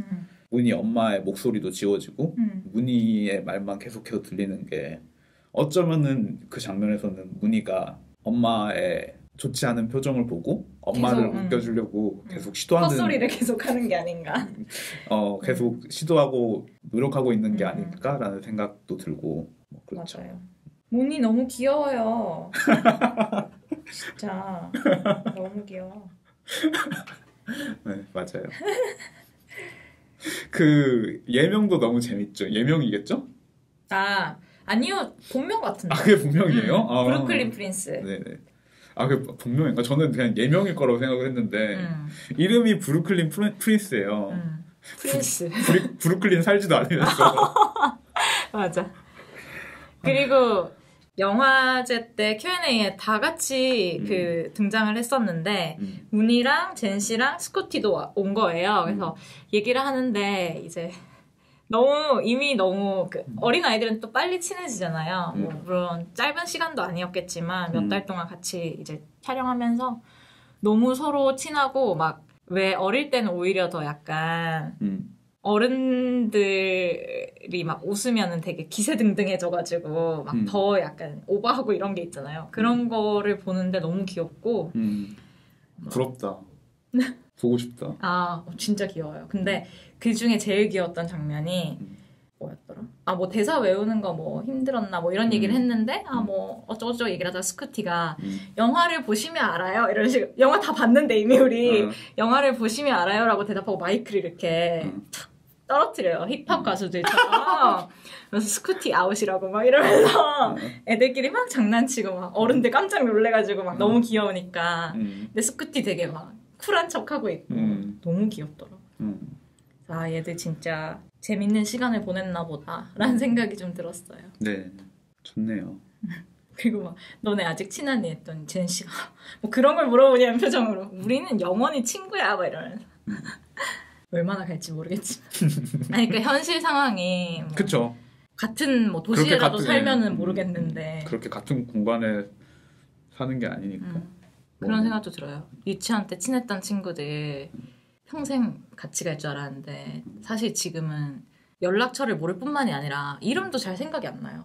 문희 엄마의 목소리도 지워지고 문희의 말만 계속해서 들리는 게 어쩌면은 그 장면에서는 문희가 엄마의 좋지 않은 표정을 보고 엄마를 계속, 웃겨주려고 계속 시도하는 헛소리를 계속하는 게 아닌가. 계속 시도하고 노력하고 있는 게 아닐까라는 생각도 들고 뭐 그렇죠. 맞아요. 문희 너무 귀여워요. 진짜 너무 귀여워. 네 맞아요. 그 예명도 너무 재밌죠. 예명이겠죠? 아니요, 본명 같은데. 그게 본명이에요? 브루클린 프린스. 네네. 그 본명인가? 저는 그냥 예명일 거라고 생각을 했는데 이름이 브루클린 프린스예요. 프린스. 브루클린 살지도 않으면서. 맞아. 그리고 영화제 때 Q&A에 다 같이 그 등장을 했었는데 문희랑 젠 씨랑 스코티도 온 거예요. 그래서 얘기를 하는데 이제 이미 너무 어린 아이들은 또 빨리 친해지잖아요. 뭐 물론 짧은 시간도 아니었겠지만 몇 달 동안 같이 이제 촬영하면서 너무 서로 친하고 막 왜 어릴 때는 오히려 더 약간 어른들이 막 웃으면은 되게 기세등등해져가지고 막 더 약간 오버하고 이런 게 있잖아요. 그런 거를 보는데 너무 귀엽고 부럽다. 보고 싶다. 진짜 귀여워요. 근데 그 중에 제일 귀여웠던 장면이 뭐였더라? 뭐 대사 외우는 거 뭐 힘들었나 뭐 이런 얘기를 했는데 뭐 어쩌고저쩌고 얘기를 하다가 스쿠티가 영화를 보시면 알아요 이런 식으로 영화 다 봤는데 이미 우리 영화를 보시면 알아요라고 대답하고 마이크를 이렇게 탁 떨어뜨려요. 힙합 가수들처럼. 그래서 스쿠티 아웃이라고 막 이러면서 애들끼리 막 장난치고 막 어른들 깜짝 놀래가지고 막 너무 귀여우니까 근데 스쿠티 되게 막 쿨한 척하고 있고 너무 귀엽더라고. 얘들 진짜 재밌는 시간을 보냈나 보다 라는 생각이 좀 들었어요. 네, 좋네요. 그리고 막 너네 아직 친하니 했더니 젠 씨가 뭐 그런 걸 물어보냐는 표정으로 우리는 영원히 친구야 막 이러면서 얼마나 갈지 모르겠지만 그러니까 현실 상황이 뭐 그쵸. 같은 뭐 도시에라도 살면은 모르겠는데 그렇게 같은 공간에 사는 게 아니니까 그런 생각도 들어요. 유치원 때 친했던 친구들 평생 같이 갈 줄 알았는데 사실 지금은 연락처를 모를 뿐만이 아니라 이름도 잘 생각이 안 나요.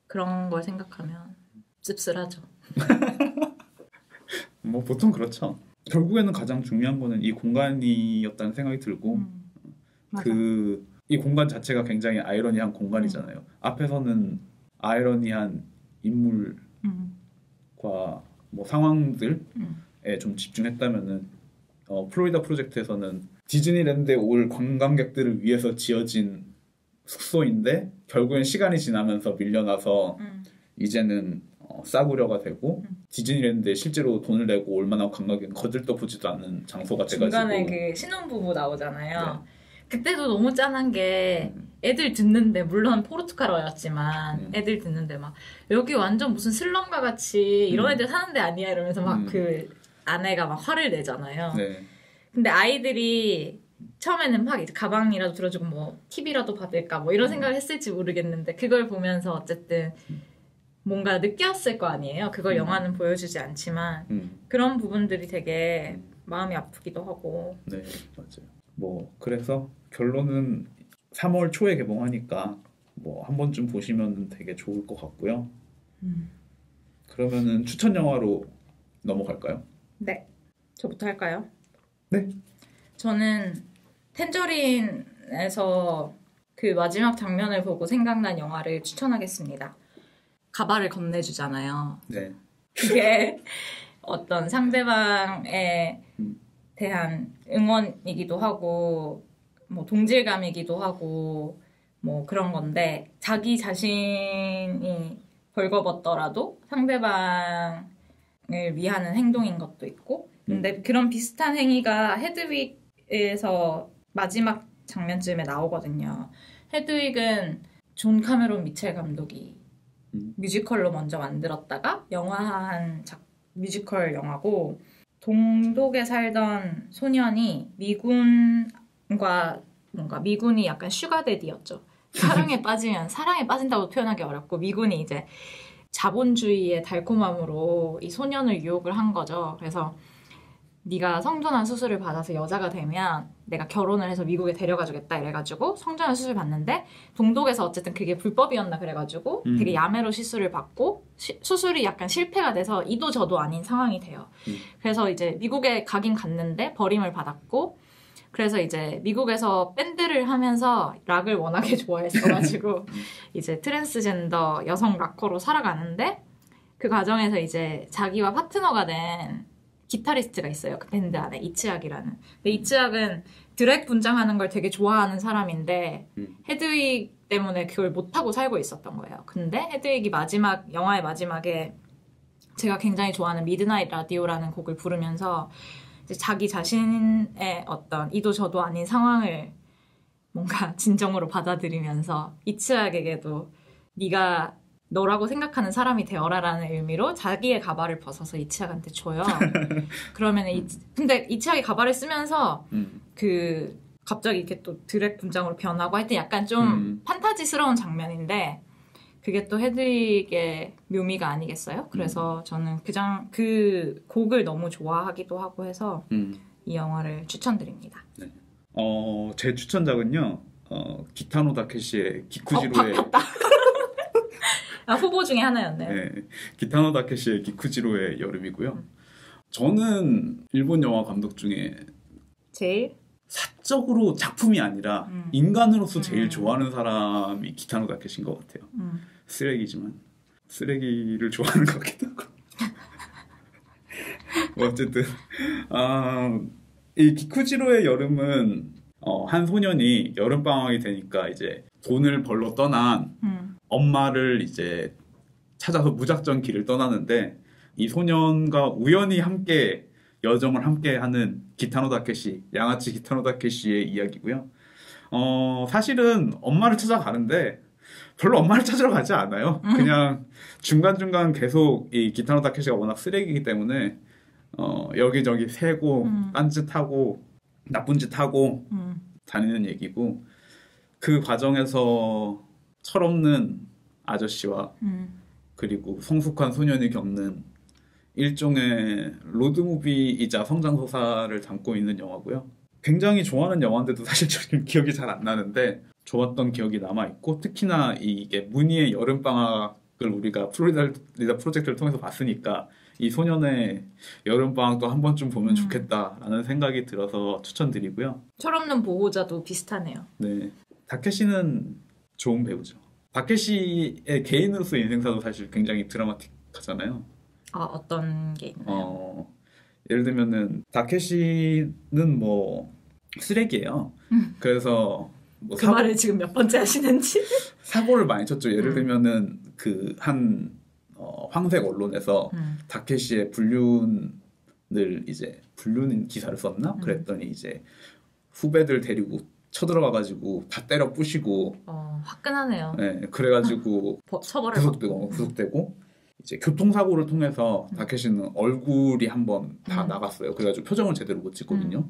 그런 걸 생각하면 씁쓸하죠. 뭐 보통 그렇죠. 결국에는 가장 중요한 거는 이 공간이었다는 생각이 들고 이 공간 자체가 굉장히 아이러니한 공간이잖아요. 앞에서는 아이러니한 인물과 뭐 상황들에 좀 집중했다면은 플로리다 프로젝트에서는 디즈니랜드에 올 관광객들을 위해서 지어진 숙소인데 결국엔 시간이 지나면서 밀려나서 이제는 싸구려가 되고 디즈니랜드에 실제로 돈을 내고 올 만한 관광객은 거들떠 보지도 않는 장소가 돼가지고 중간에 그 신혼부부 나오잖아요. 네. 그때도 너무 짠한 게 애들 듣는데 물론 포르투갈어였지만 애들 듣는데 막 여기 완전 무슨 슬럼과 같이 이런 애들 사는 데 아니야 이러면서 막 그 아내가 막 화를 내잖아요. 네. 근데 아이들이 처음에는 막 이제 가방이라도 들어주고 뭐 팁이라도 받을까 뭐 이런 생각을 했을지 모르겠는데 그걸 보면서 어쨌든 뭔가 느꼈을 거 아니에요. 그걸 영화는 보여주지 않지만 그런 부분들이 되게 마음이 아프기도 하고. 네, 맞아요. 뭐 그래서 결론은 3월 초에 개봉하니까 뭐 한 번쯤 보시면 되게 좋을 것 같고요. 그러면은 추천 영화로 넘어갈까요? 네, 저부터 할까요? 네. 저는 텐저린에서 그 마지막 장면을 보고 생각난 영화를 추천하겠습니다. 가발을 건네주잖아요. 네. 그게 어떤 상대방에 대한 응원이기도 하고 뭐 동질감이기도 하고 뭐 그런 건데 자기 자신이 벌거벗더라도 상대방을 위하는 행동인 것도 있고 근데 그런 비슷한 행위가 헤드윅에서 마지막 장면쯤에 나오거든요. 헤드윅은 존 카메론 미첼 감독이 뮤지컬로 먼저 만들었다가 영화한 뮤지컬 영화고 동독에 살던 소년이 미군과 뭔가 미군이 약간 슈가데디였죠. 사랑에 빠진다고 표현하기 어렵고 미군이 이제 자본주의의 달콤함으로 이 소년을 유혹을 한 거죠. 그래서 네가 성전환 수술을 받아서 여자가 되면 내가 결혼을 해서 미국에 데려가주겠다 이래가지고 성전환 수술 받는데 동독에서 어쨌든 그게 불법이었나 그래가지고 되게 야매로 시술을 받고 수술이 약간 실패가 돼서 이도 저도 아닌 상황이 돼요. 그래서 이제 미국에 가긴 갔는데 버림을 받았고 그래서 이제 미국에서 밴드를 하면서 락을 워낙에 좋아했어가지고 이제 트랜스젠더 여성 락커로 살아가는데 그 과정에서 이제 자기와 파트너가 된 기타리스트가 있어요. 그 밴드 안에 이츠학이라는. 근데 이츠학은 드랙 분장하는 걸 되게 좋아하는 사람인데 헤드윅 때문에 그걸 못하고 살고 있었던 거예요. 근데 헤드윅이 영화의 마지막에 제가 굉장히 좋아하는 미드나잇 라디오라는 곡을 부르면서 이제 자기 자신의 어떤 이도 저도 아닌 상황을 뭔가 진정으로 받아들이면서 이츠학에게도 네가 너라고 생각하는 사람이 되어라라는 의미로 자기의 가발을 벗어서 이치학한테 줘요. 그러면 근데 이치학이 가발을 쓰면서 그 갑자기 이렇게 또 드랙 분장으로 변하고 하여튼 약간 좀 판타지스러운 장면인데 그게 또 헤드윅의 묘미가 아니겠어요? 그래서 저는 그 곡을 너무 좋아하기도 하고 해서 이 영화를 추천드립니다. 네. 제 추천작은요. 기타노 다케시의 기쿠지로의 후보 중에 하나였네요. 네, 기타노 다케시의 기쿠지로의 여름이고요. 저는 일본 영화 감독 중에 제일 사적으로 작품이 아니라 인간으로서 제일 좋아하는 사람이 기타노 다케시인 것 같아요. 쓰레기지만 쓰레기를 좋아하는 것 같기도 하고. 어쨌든 이 기쿠지로의 여름은 한 소년이 여름방학이 되니까 이제 돈을 벌러 떠난 엄마를 이제 찾아서 무작정 길을 떠나는데 이 소년과 우연히 함께 여정을 함께 하는 기타노 다케시, 양아치 기타노 다케시의 이야기고요. 사실은 엄마를 찾아가는데 별로 엄마를 찾으러 가지 않아요. 그냥 중간중간 계속 이 기타노 다케시가 워낙 쓰레기이기 때문에 여기저기 새고 딴짓하고 나쁜 짓 하고 다니는 얘기고 그 과정에서 철없는 아저씨와 그리고 성숙한 소년이 겪는 일종의 로드무비이자 성장소사를 담고 있는 영화고요. 굉장히 좋아하는 영화인데도 사실 지금 기억이 잘 안 나는데 좋았던 기억이 남아있고 특히나 이게 무늬의 여름방학을 우리가 플로리다 프로젝트를 통해서 봤으니까 이 소년의 여름방학도 한 번쯤 보면 좋겠다라는 생각이 들어서 추천드리고요. 철없는 보호자도 비슷하네요. 네, 다케시는 좋은 배우죠. 다케시의 개인으로서의 인생사도 사실 굉장히 드라마틱하잖아요. 어떤 게 있나요? 예를 들면은 다케시는 뭐 쓰레기예요. 그래서 뭐 그 말을 지금 몇 번째 하시는지 사고를 많이 쳤죠. 예를 들면은 그 한 황색 언론에서 다케시의 불륜 기사를 썼나? 그랬더니 이제 후배들 데리고 쳐들어가가지고 다 때려 부시고 화끈하네요. 네, 그래가지고 처벌을 구속되고 이제 교통사고를 통해서 다케시는 얼굴이 한번 다 나갔어요. 그래가지고 표정을 제대로 못 찍거든요.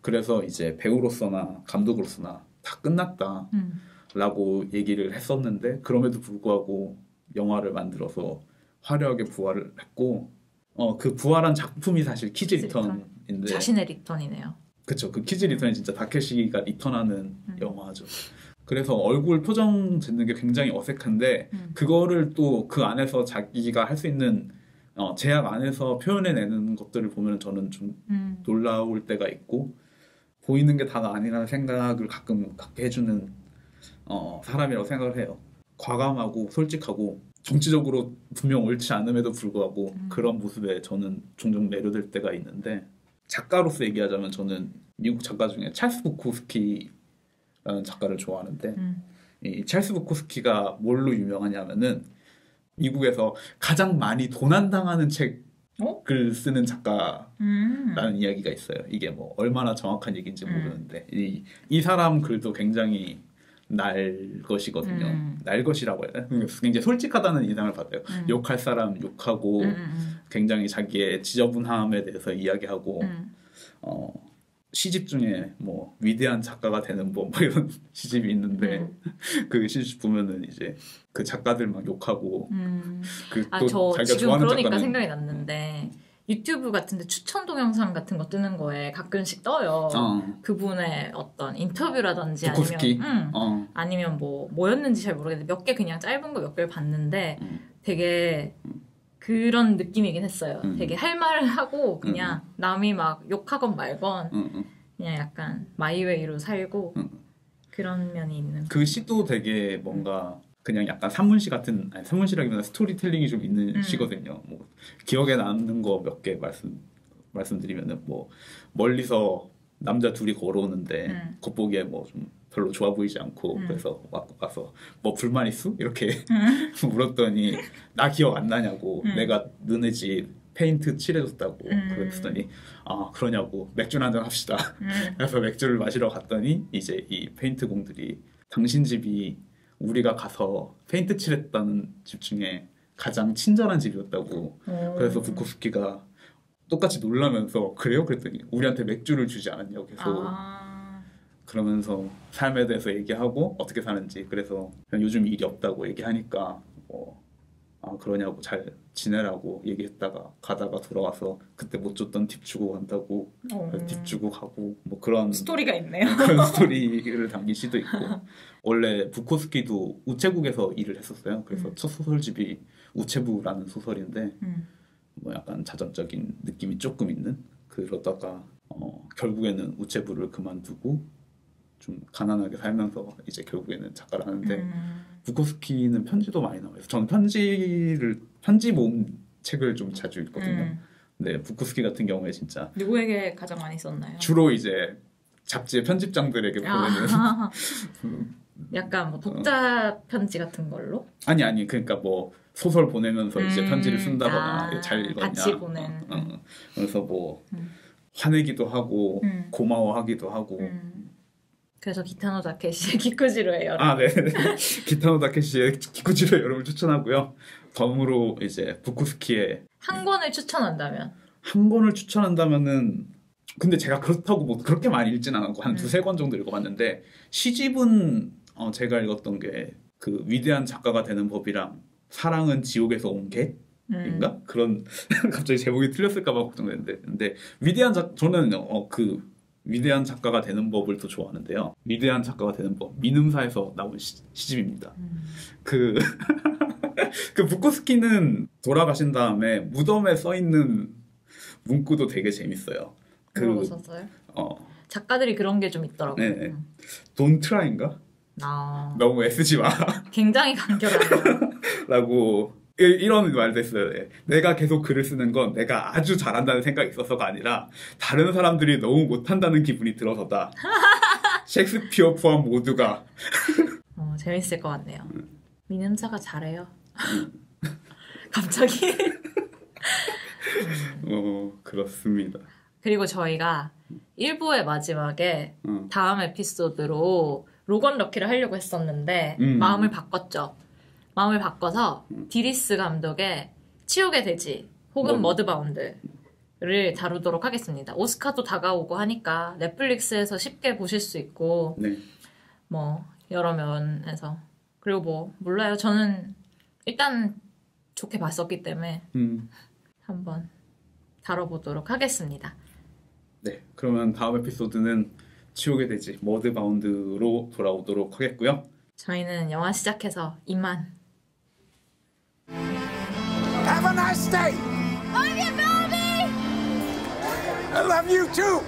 그래서 이제 배우로서나 감독으로서나 다 끝났다라고 얘기를 했었는데 그럼에도 불구하고 영화를 만들어서 화려하게 부활을 했고 그 부활한 작품이 사실 키즈 리턴인데 자신의 리턴이네요. 그쵸. 그 키즈 리턴이 진짜 다케시가 리턴하는 영화죠. 그래서 얼굴 표정 짓는 게 굉장히 어색한데 그거를 또 그 안에서 자기가 할 수 있는 제약 안에서 표현해내는 것들을 보면 저는 좀 놀라울 때가 있고 보이는 게 다가 아니라는 생각을 가끔 갖게 해주는 사람이라고 생각을 해요. 과감하고 솔직하고 정치적으로 분명 옳지 않음에도 불구하고 그런 모습에 저는 종종 매료될 때가 있는데 작가로서 얘기하자면 저는 미국 작가 중에 찰스 부코스키라는 작가를 좋아하는데 이 찰스 부코스키가 뭘로 유명하냐면은 미국에서 가장 많이 도난당하는 책을 쓰는 작가라는 이야기가 있어요. 이게 뭐 얼마나 정확한 얘기인지 모르는데 이 사람 글도 굉장히 날것이거든요. 날것이라고 해야 돼요. 굉장히 솔직하다는 인상을 받아요. 욕할 사람 욕하고 굉장히 자기의 지저분함에 대해서 이야기하고 시집 중에 뭐 위대한 작가가 되는 법 뭐 이런 시집이 있는데 그 시집 보면은 이제 그 작가들 막 욕하고 저 자기가 지금 좋아하는 그러니까 작가는 생각이 났는데 유튜브 같은데 추천 동영상 같은 거 뜨는 거에 가끔씩 떠요. 그분의 어떤 인터뷰라든지 부코스키? 아니면 뭐였는지 잘 모르겠는데 몇 개 그냥 짧은 거 몇 개를 봤는데 되게 그런 느낌이긴 했어요. 되게 할 말을 하고 그냥 남이 막 욕하건 말건 그냥 약간 마이웨이로 살고 그런 면이 있는. 그 시도 되게 뭔가 그냥 약간 산문시 같은 산문시라기보다 스토리텔링이 좀 있는 시거든요. 뭐 기억에 남는 거 몇 개 말씀드리면은 뭐 멀리서 남자 둘이 걸어오는데 겉보기에 뭐 좀 별로 좋아 보이지 않고 그래서 와서 뭐 불만 있어? 이렇게 물었더니 나 기억 안 나냐고 내가 너네 집 페인트 칠해줬다고 그랬더니 그러냐고 맥주 한잔 합시다. 그래서 맥주를 마시러 갔더니 이제 이 페인트 공들이 당신 집이 우리가 가서 페인트 칠했다는 집 중에 가장 친절한 집이었다고. 그래서 부코스키가 똑같이 놀라면서 그래요? 그랬더니 우리한테 맥주를 주지 않았냐고 계속 그러면서 삶에 대해서 얘기하고 어떻게 사는지 그래서 요즘 일이 없다고 얘기하니까 그러냐고 잘 지내라고 얘기했다가 가다가 돌아와서 그때 못 줬던 팁 주고 간다고 팁 주고 가고 뭐 그런 스토리가 있네요. 그런 스토리를 담긴 시도 있고 원래 부코스키도 우체국에서 일을 했었어요. 그래서 첫 소설집이 우체부라는 소설인데 뭐 약간 자전적인 느낌이 조금 있는 그러다가 결국에는 우체부를 그만두고 좀 가난하게 살면서 이제 결국에는 작가를 하는데 부코스키는 편지도 많이 나와요. 저는 편지 모음 책을 좀 자주 읽거든요. 근데 부코스키 같은 경우에 진짜 누구에게 가장 많이 썼나요? 주로 이제 잡지의 편집장들에게 보내는 약간 뭐 독자 편지 같은 걸로? 아니 그러니까 뭐 소설 보내면서 이제 편지를 쓴다거나 잘 읽었냐 같이 보낸 그래서 뭐 화내기도 하고 고마워하기도 하고 그래서 기타노 다케시의 기쿠지로의 여름. 네. 기타노 다케시의 기쿠지로의 여름을 추천하고요. 덤으로 이제 부코스키의 한 권을 추천한다면? 한 권을 추천한다면은 근데 제가 그렇다고 뭐 그렇게 많이 읽진 않았고 한 두세 권 정도 읽어봤는데 시집은 제가 읽었던 게 그 위대한 작가가 되는 법이랑 사랑은 지옥에서 온 개인가? 그런 갑자기 제목이 틀렸을까봐 걱정되는데 근데 저는 그 위대한 작가가 되는 법을 더 좋아하는데요. 위대한 작가가 되는 법 민음사에서 나온 시집입니다. 그 부코스키는 돌아가신 다음에 무덤에 써 있는 문구도 되게 재밌어요. 뭐라고 썼어요? 작가들이 그런 게 좀 있더라고요. 네. Don't try인가? 너무 애쓰지 마. 굉장히 간결하네요. 라고 이런 말도 했어요. 내가 계속 글을 쓰는 건 내가 아주 잘한다는 생각이 있어서가 아니라 다른 사람들이 너무 못한다는 기분이 들어서다. 셰익스피어 포함 모두가. 재밌을 것 같네요. 민음사가 잘해요. 갑자기. 그렇습니다. 그리고 저희가 1부의 마지막에 다음 에피소드로 로건 럭키를 하려고 했었는데 마음을 바꿨죠. 마음을 바꿔서 디리스 감독의 치욕의 돼지 혹은 머드바운드를 다루도록 하겠습니다. 오스카도 다가오고 하니까 넷플릭스에서 쉽게 보실 수 있고 네. 뭐 여러 면에서 그리고 뭐 몰라요. 저는 일단 좋게 봤었기 때문에 한번 다뤄보도록 하겠습니다. 네, 그러면 다음 에피소드는 치우게 되지 머드바운드로 돌아오도록 하겠고요. 저희는 영화 시작해서 이만. Have a nice day. Love you, Bobby! I love you too.